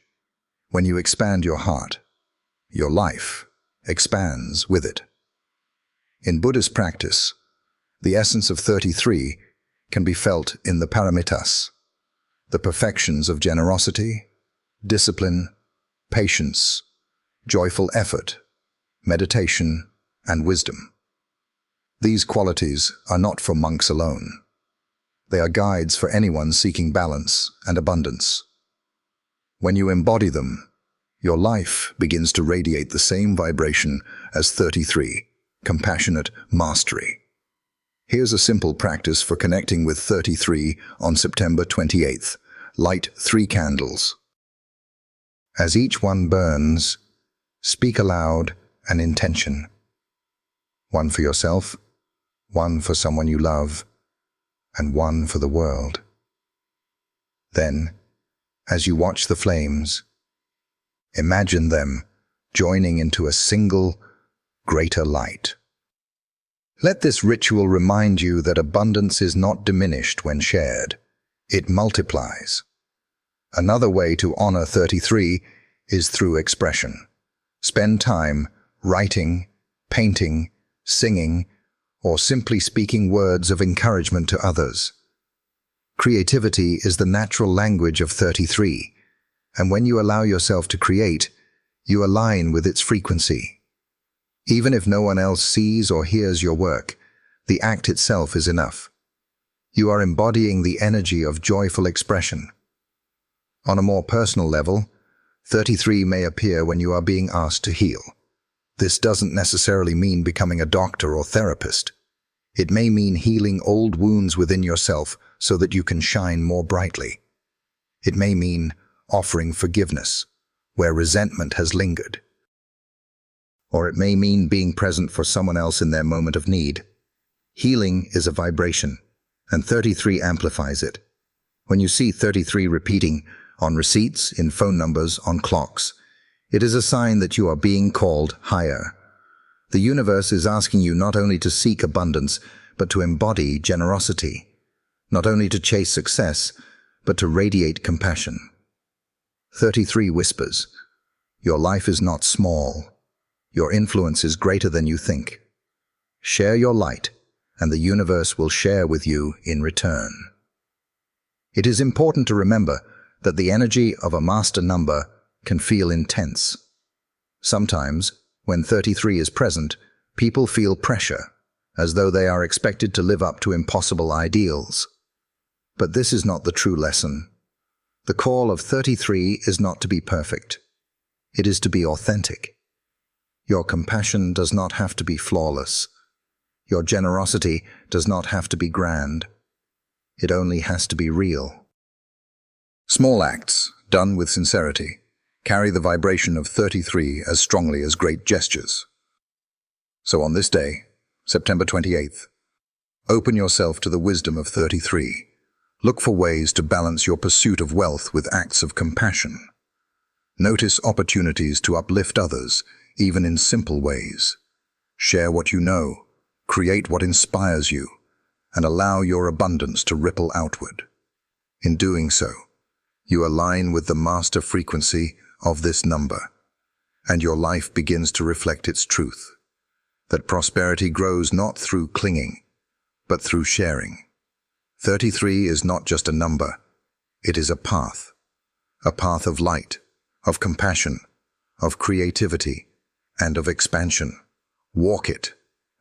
When you expand your heart, your life expands with it. In Buddhist practice, the essence of 33 can be felt in the paramitas, the perfections of generosity, discipline, patience, joyful effort, meditation, and wisdom. These qualities are not for monks alone. They are guides for anyone seeking balance and abundance. When you embody them, your life begins to radiate the same vibration as 33, compassionate mastery. Here's a simple practice for connecting with 33 on September 28th. Light 3 candles. As each one burns, speak aloud an intention. One for yourself, one for someone you love, and one for the world. Then, as you watch the flames, imagine them joining into a single, greater light. Let this ritual remind you that abundance is not diminished when shared. It multiplies. Another way to honor 33 is through expression. Spend time writing, painting, singing, or simply speaking words of encouragement to others. Creativity is the natural language of 33, and when you allow yourself to create, you align with its frequency. Even if no one else sees or hears your work, the act itself is enough. You are embodying the energy of joyful expression. On a more personal level, 33 may appear when you are being asked to heal. This doesn't necessarily mean becoming a doctor or therapist. It may mean healing old wounds within yourself so that you can shine more brightly. It may mean offering forgiveness where resentment has lingered. Or it may mean being present for someone else in their moment of need. Healing is a vibration, and 33 amplifies it. When you see 33 repeating on receipts, in phone numbers, on clocks, it is a sign that you are being called higher. The universe is asking you not only to seek abundance, but to embody generosity. Not only to chase success, but to radiate compassion. 33 whispers, your life is not small. Your influence is greater than you think. Share your light, and the universe will share with you in return. It is important to remember that the energy of a master number can feel intense. Sometimes, when 33 is present, people feel pressure, as though they are expected to live up to impossible ideals. But this is not the true lesson. The call of 33 is not to be perfect. It is to be authentic. Your compassion does not have to be flawless. Your generosity does not have to be grand. It only has to be real. Small acts, done with sincerity, carry the vibration of 33 as strongly as great gestures. So on this day, September 28th, open yourself to the wisdom of 33. Look for ways to balance your pursuit of wealth with acts of compassion. Notice opportunities to uplift others, even in simple ways. Share what you know, create what inspires you, and allow your abundance to ripple outward. In doing so, you align with the master frequency of this number, and your life begins to reflect its truth, that prosperity grows not through clinging, but through sharing. 33 is not just a number, it is a path of light, of compassion, of creativity, and of expansion. Walk it,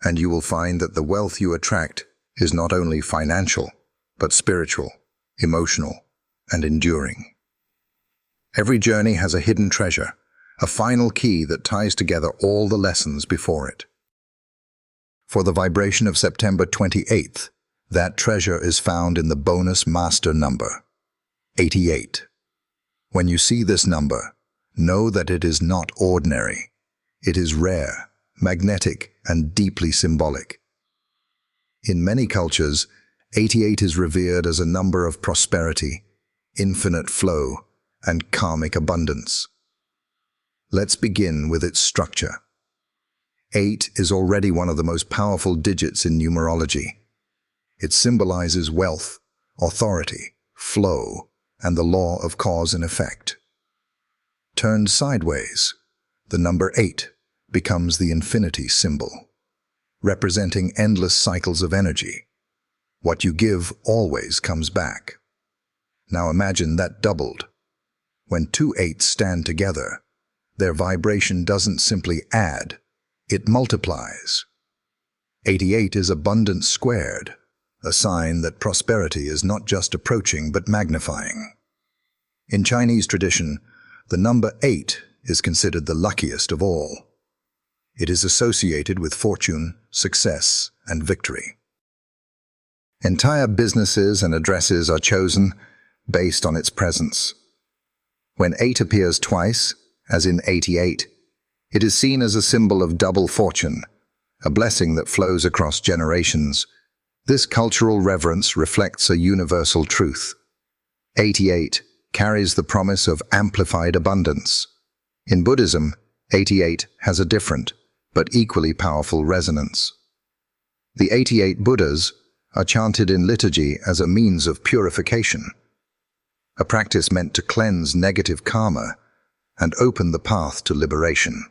and you will find that the wealth you attract is not only financial, but spiritual, emotional, and enduring. Every journey has a hidden treasure, a final key that ties together all the lessons before it. For the vibration of September 28th, that treasure is found in the bonus master number, 88. When you see this number, know that it is not ordinary. It is rare, magnetic, and deeply symbolic. In many cultures, 88 is revered as a number of prosperity, infinite flow, and karmic abundance. Let's begin with its structure. 8 is already one of the most powerful digits in numerology. It symbolizes wealth, authority, flow, and the law of cause and effect. Turned sideways, the number 8 becomes the infinity symbol, representing endless cycles of energy. What you give always comes back. Now imagine that doubled. When two 8s stand together, their vibration doesn't simply add, it multiplies. 88 is abundance squared, a sign that prosperity is not just approaching but magnifying. In Chinese tradition, the number 8 is considered the luckiest of all. It is associated with fortune, success, and victory. Entire businesses and addresses are chosen based on its presence. When 8 appears twice, as in 88, it is seen as a symbol of double fortune, a blessing that flows across generations. This cultural reverence reflects a universal truth. 88 carries the promise of amplified abundance. In Buddhism, 88 has a different, but equally powerful resonance. The 88 Buddhas are chanted in liturgy as a means of purification, a practice meant to cleanse negative karma and open the path to liberation.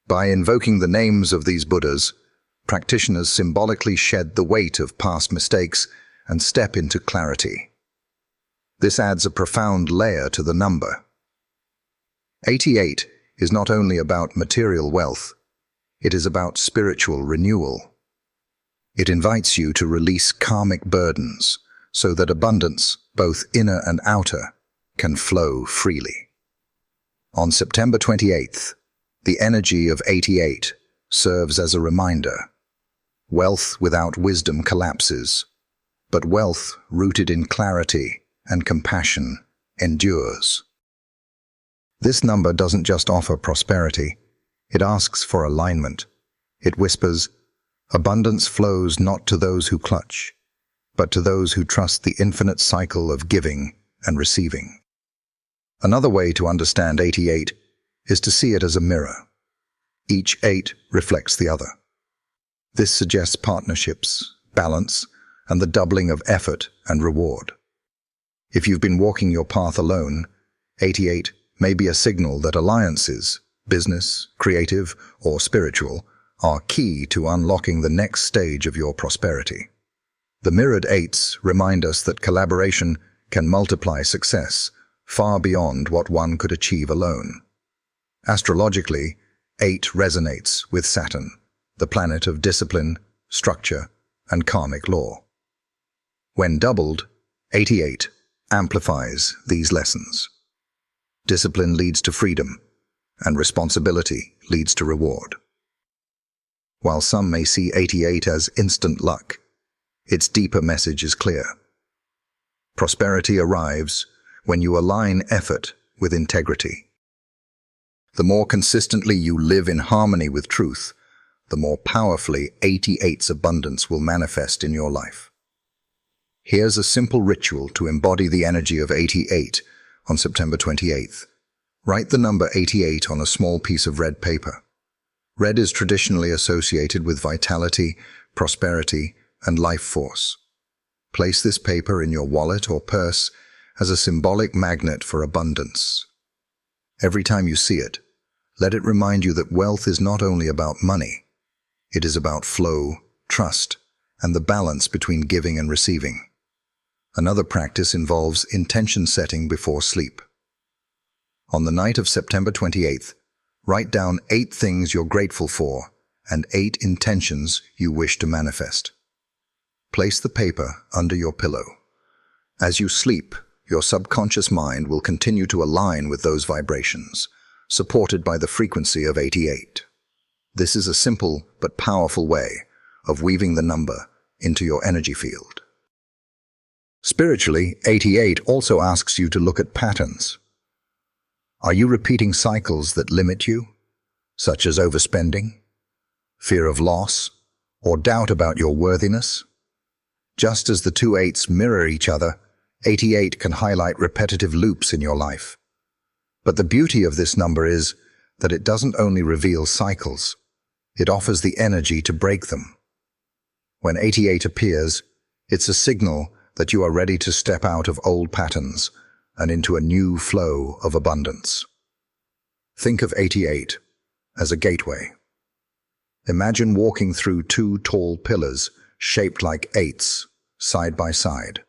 By invoking the names of these Buddhas, practitioners symbolically shed the weight of past mistakes and step into clarity. This adds a profound layer to the number. 88 is not only about material wealth, it is about spiritual renewal. It invites you to release karmic burdens so that abundance, both inner and outer, can flow freely. On September 28th, the energy of 88 serves as a reminder. Wealth without wisdom collapses, but wealth rooted in clarity and compassion endures. This number doesn't just offer prosperity, it asks for alignment. It whispers, abundance flows not to those who clutch, but to those who trust the infinite cycle of giving and receiving. Another way to understand 88 is to see it as a mirror. Each 8 reflects the other. This suggests partnerships, balance, and the doubling of effort and reward. If you've been walking your path alone, 88 may be a signal that alliances, business, creative, or spiritual, are key to unlocking the next stage of your prosperity. The mirrored eights remind us that collaboration can multiply success far beyond what one could achieve alone. Astrologically, 8 resonates with Saturn, the planet of discipline, structure, and karmic law. When doubled, 88 amplifies these lessons. Discipline leads to freedom, and responsibility leads to reward. While some may see 88 as instant luck, its deeper message is clear. Prosperity arrives when you align effort with integrity. The more consistently you live in harmony with truth, the more powerfully 88's abundance will manifest in your life. Here's a simple ritual to embody the energy of 88 on September 28th. Write the number 88 on a small piece of red paper. Red is traditionally associated with vitality, prosperity, and life force. Place this paper in your wallet or purse as a symbolic magnet for abundance. Every time you see it, let it remind you that wealth is not only about money. It is about flow, trust, and the balance between giving and receiving. Another practice involves intention setting before sleep. On the night of September 28th, write down 8 things you're grateful for and 8 intentions you wish to manifest. Place the paper under your pillow. As you sleep, your subconscious mind will continue to align with those vibrations, supported by the frequency of 88. This is a simple but powerful way of weaving the number into your energy field. Spiritually, 88 also asks you to look at patterns. Are you repeating cycles that limit you, such as overspending, fear of loss, or doubt about your worthiness? Just as the two eights mirror each other, 88 can highlight repetitive loops in your life. But the beauty of this number is that it doesn't only reveal cycles, it offers the energy to break them. When 88 appears, it's a signal that you are ready to step out of old patterns and into a new flow of abundance. Think of 88 as a gateway. Imagine walking through 2 tall pillars shaped like 8s, side by side.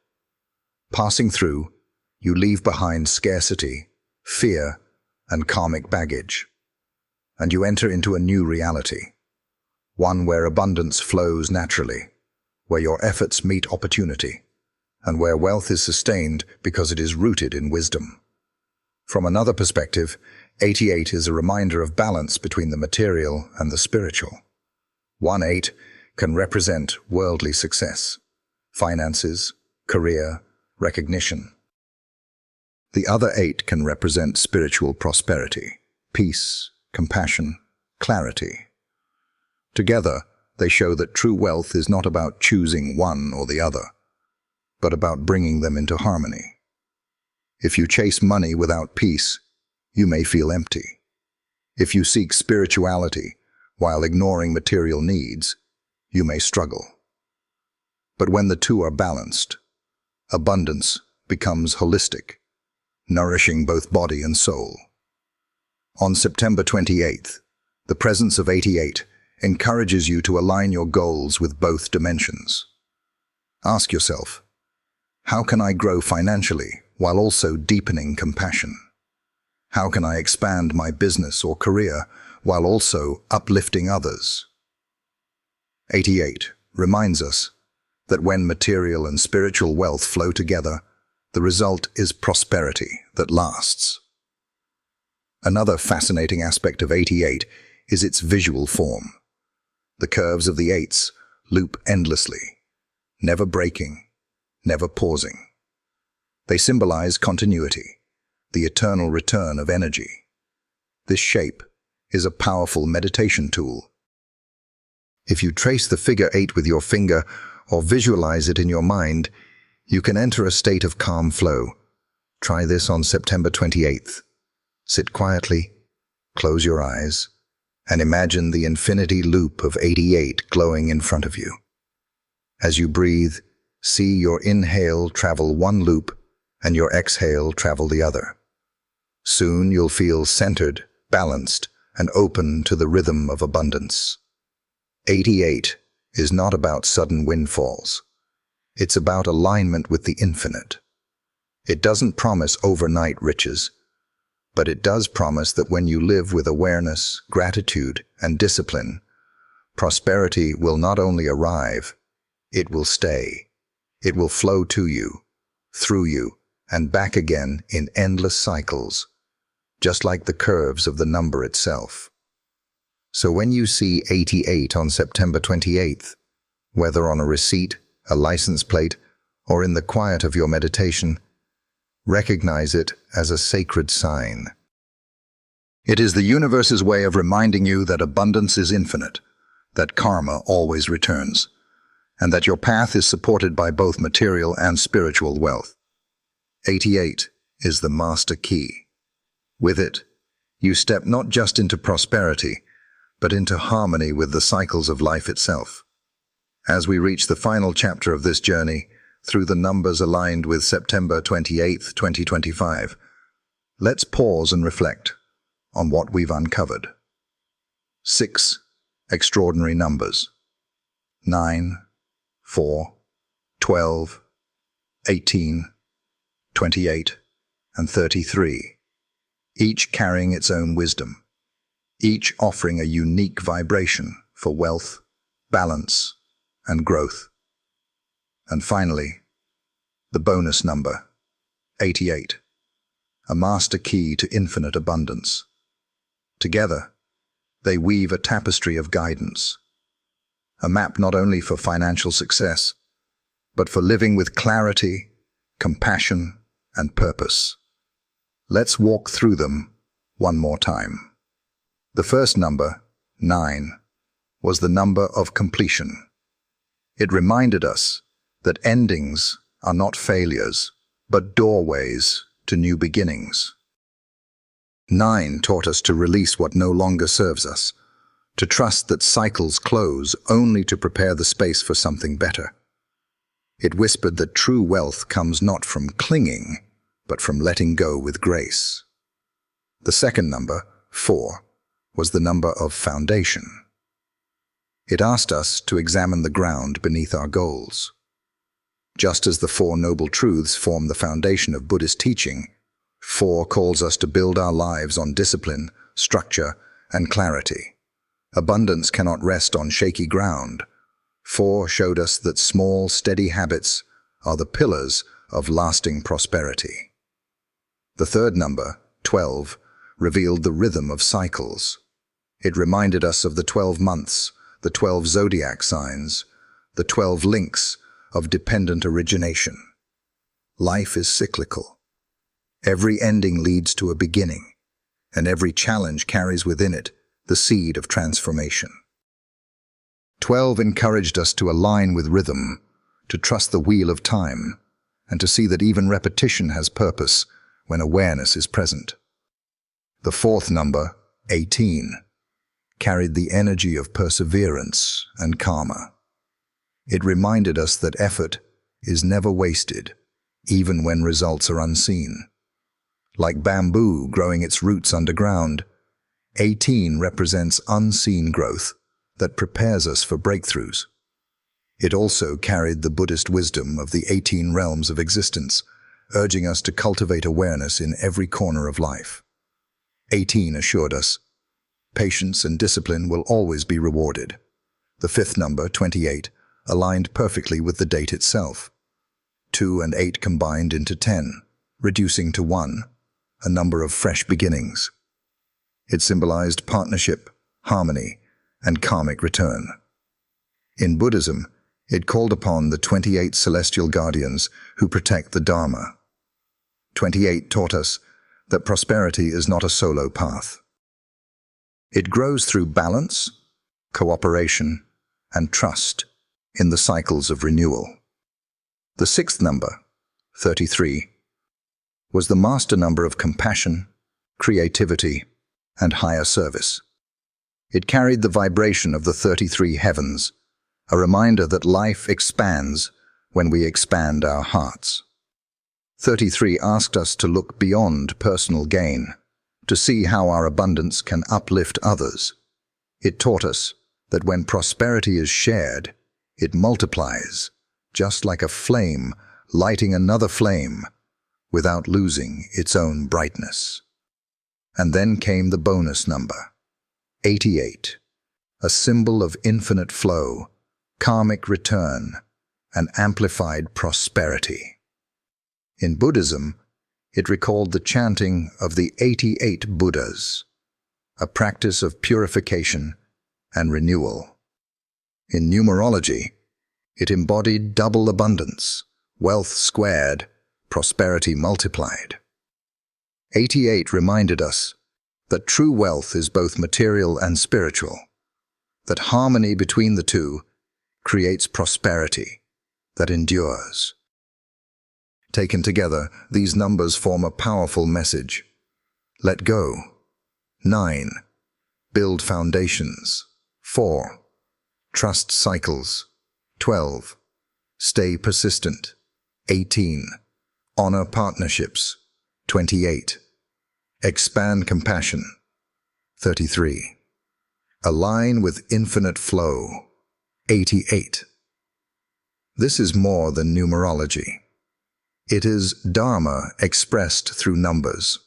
Passing through, you leave behind scarcity, fear, and karmic baggage, and you enter into a new reality, one where abundance flows naturally, where your efforts meet opportunity, and where wealth is sustained because it is rooted in wisdom. From another perspective, 88 is a reminder of balance between the material and the spiritual. 1/8 can represent worldly success, finances, career, recognition. The other 8 can represent spiritual prosperity, peace, compassion, clarity. Together, they show that true wealth is not about choosing one or the other, but about bringing them into harmony. If you chase money without peace, you may feel empty. If you seek spirituality while ignoring material needs, you may struggle. But when the two are balanced, abundance becomes holistic, nourishing both body and soul. On September 28th, the presence of 88 encourages you to align your goals with both dimensions. Ask yourself, how can I grow financially while also deepening compassion? How can I expand my business or career while also uplifting others? 88 reminds us that when material and spiritual wealth flow together, the result is prosperity that lasts. Another fascinating aspect of 88 is its visual form. The curves of the 8s loop endlessly, never breaking, never pausing. They symbolize continuity, the eternal return of energy. This shape is a powerful meditation tool. If you trace the figure 8 with your finger or visualize it in your mind, you can enter a state of calm flow. Try this on September 28th. Sit quietly, close your eyes, and imagine the infinity loop of 88 glowing in front of you. As you breathe, see your inhale travel one loop and your exhale travel the other. Soon you'll feel centered, balanced, and open to the rhythm of abundance. 88 is not about sudden windfalls. It's about alignment with the infinite. It doesn't promise overnight riches, but it does promise that when you live with awareness, gratitude, and discipline, prosperity will not only arrive, it will stay. It will flow to you, through you, and back again in endless cycles, just like the curves of the number itself. So when you see 88 on September 28th, whether on a receipt, a license plate, or in the quiet of your meditation, recognize it as a sacred sign. It is the universe's way of reminding you that abundance is infinite, that karma always returns, and that your path is supported by both material and spiritual wealth. 88 is the master key. With it, you step not just into prosperity, but into harmony with the cycles of life itself. As we reach the final chapter of this journey, through the numbers aligned with September 28th, 2025, let's pause and reflect on what we've uncovered. 6 extraordinary numbers. 9, 4, 12, 18, 28, and 33, each carrying its own wisdom, each offering a unique vibration for wealth, balance, and growth. And finally, the bonus number, 88, a master key to infinite abundance. Together, they weave a tapestry of guidance, a map not only for financial success, but for living with clarity, compassion, and purpose. Let's walk through them one more time. The first number, 9, was the number of completion. It reminded us that endings are not failures, but doorways to new beginnings. 9 taught us to release what no longer serves us, to trust that cycles close only to prepare the space for something better. It whispered that true wealth comes not from clinging, but from letting go with grace. The second number, 4, was the number of foundation. It asked us to examine the ground beneath our goals. Just as the 4 noble truths form the foundation of Buddhist teaching, 4 calls us to build our lives on discipline, structure, and clarity. Abundance cannot rest on shaky ground. 4 showed us that small, steady habits are the pillars of lasting prosperity. The third number, 12, revealed the rhythm of cycles. It reminded us of the 12 months, the 12 zodiac signs, the 12 links of dependent origination. Life is cyclical. Every ending leads to a beginning, and every challenge carries within it the seed of transformation. 12 encouraged us to align with rhythm, to trust the wheel of time, and to see that even repetition has purpose when awareness is present. The fourth number, 18, carried the energy of perseverance and karma. It reminded us that effort is never wasted, even when results are unseen. Like bamboo growing its roots underground, 18 represents unseen growth that prepares us for breakthroughs. It also carried the Buddhist wisdom of the 18 realms of existence, urging us to cultivate awareness in every corner of life. 18 assured us, patience and discipline will always be rewarded. The fifth number, 28, aligned perfectly with the date itself. 2 and 8 combined into 10, reducing to 1, a number of fresh beginnings. It symbolized partnership, harmony, and karmic return. In Buddhism, it called upon the 28 celestial guardians who protect the Dharma. 28 taught us that prosperity is not a solo path. It grows through balance, cooperation, and trust in the cycles of renewal. The sixth number, 33, was the master number of compassion, creativity, and higher service. It carried the vibration of the 33 heavens, a reminder that life expands when we expand our hearts. 33 asked us to look beyond personal gain, to see how our abundance can uplift others. It taught us that when prosperity is shared, it multiplies, just like a flame lighting another flame, without losing its own brightness. And then came the bonus number, 88, a symbol of infinite flow, karmic return, and amplified prosperity. In Buddhism, it recalled the chanting of the 88 Buddhas, a practice of purification and renewal. In numerology, it embodied double abundance, wealth squared, prosperity multiplied. 88 reminded us that true wealth is both material and spiritual, that harmony between the two creates prosperity that endures. Taken together, these numbers form a powerful message. Let go. 9. Build foundations. 4. Trust cycles. 12. Stay persistent. 18. Honor partnerships. 28. Expand compassion. 33. Align with infinite flow. 88. This is more than numerology. It is Dharma expressed through numbers.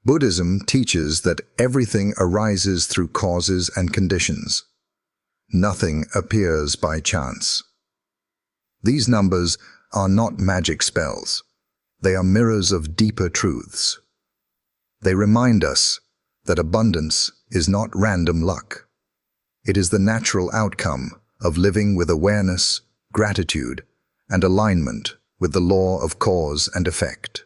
Buddhism teaches that everything arises through causes and conditions. Nothing appears by chance. These numbers are not magic spells. They are mirrors of deeper truths. They remind us that abundance is not random luck. It is the natural outcome of living with awareness, gratitude, and alignment with the law of cause and effect.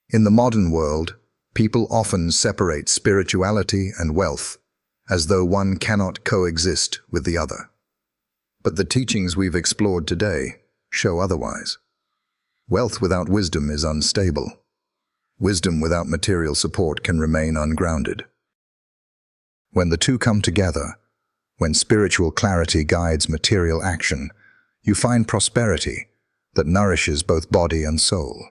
In the modern world, people often separate spirituality and wealth as though one cannot coexist with the other. But the teachings we've explored today show otherwise. Wealth without wisdom is unstable. Wisdom without material support can remain ungrounded. When the two come together, when spiritual clarity guides material action, you find prosperity that nourishes both body and soul.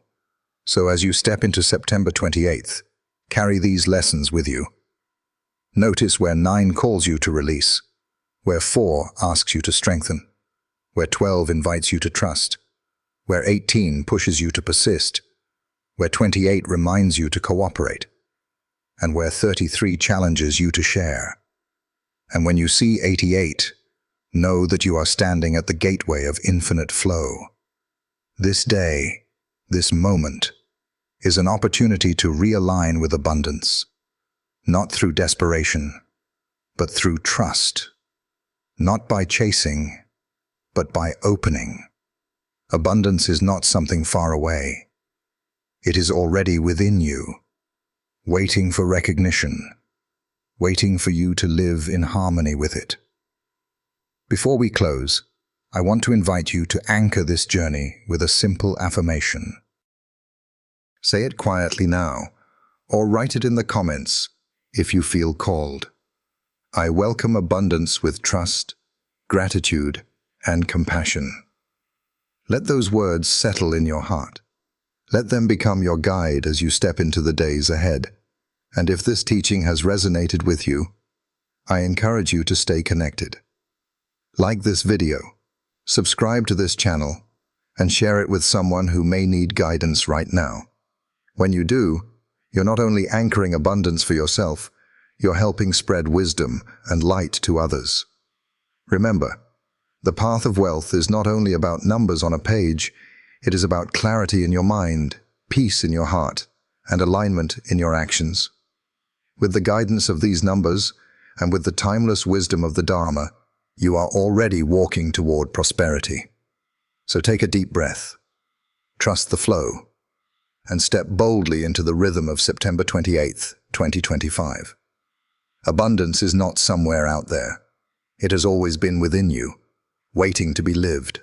So as you step into September 28th, carry these lessons with you. Notice where 9 calls you to release, where 4 asks you to strengthen, where 12 invites you to trust, where 18 pushes you to persist, where 28 reminds you to cooperate, and where 33 challenges you to share. And when you see 88, know that you are standing at the gateway of infinite flow. This day, this moment, is an opportunity to realign with abundance, not through desperation, but through trust, not by chasing, but by opening. Abundance is not something far away. It is already within you, waiting for recognition, waiting for you to live in harmony with it. Before we close, I want to invite you to anchor this journey with a simple affirmation. Say it quietly now, or write it in the comments if you feel called. I welcome abundance with trust, gratitude, and compassion. Let those words settle in your heart. Let them become your guide as you step into the days ahead. And if this teaching has resonated with you, I encourage you to stay connected. Like this video, subscribe to this channel, and share it with someone who may need guidance right now. When you do, you're not only anchoring abundance for yourself, you're helping spread wisdom and light to others. Remember, the path of wealth is not only about numbers on a page, it is about clarity in your mind, peace in your heart, and alignment in your actions. With the guidance of these numbers, and with the timeless wisdom of the Dharma, you are already walking toward prosperity. So take a deep breath, trust the flow, and step boldly into the rhythm of September 28th, 2025. Abundance is not somewhere out there. It has always been within you, waiting to be lived.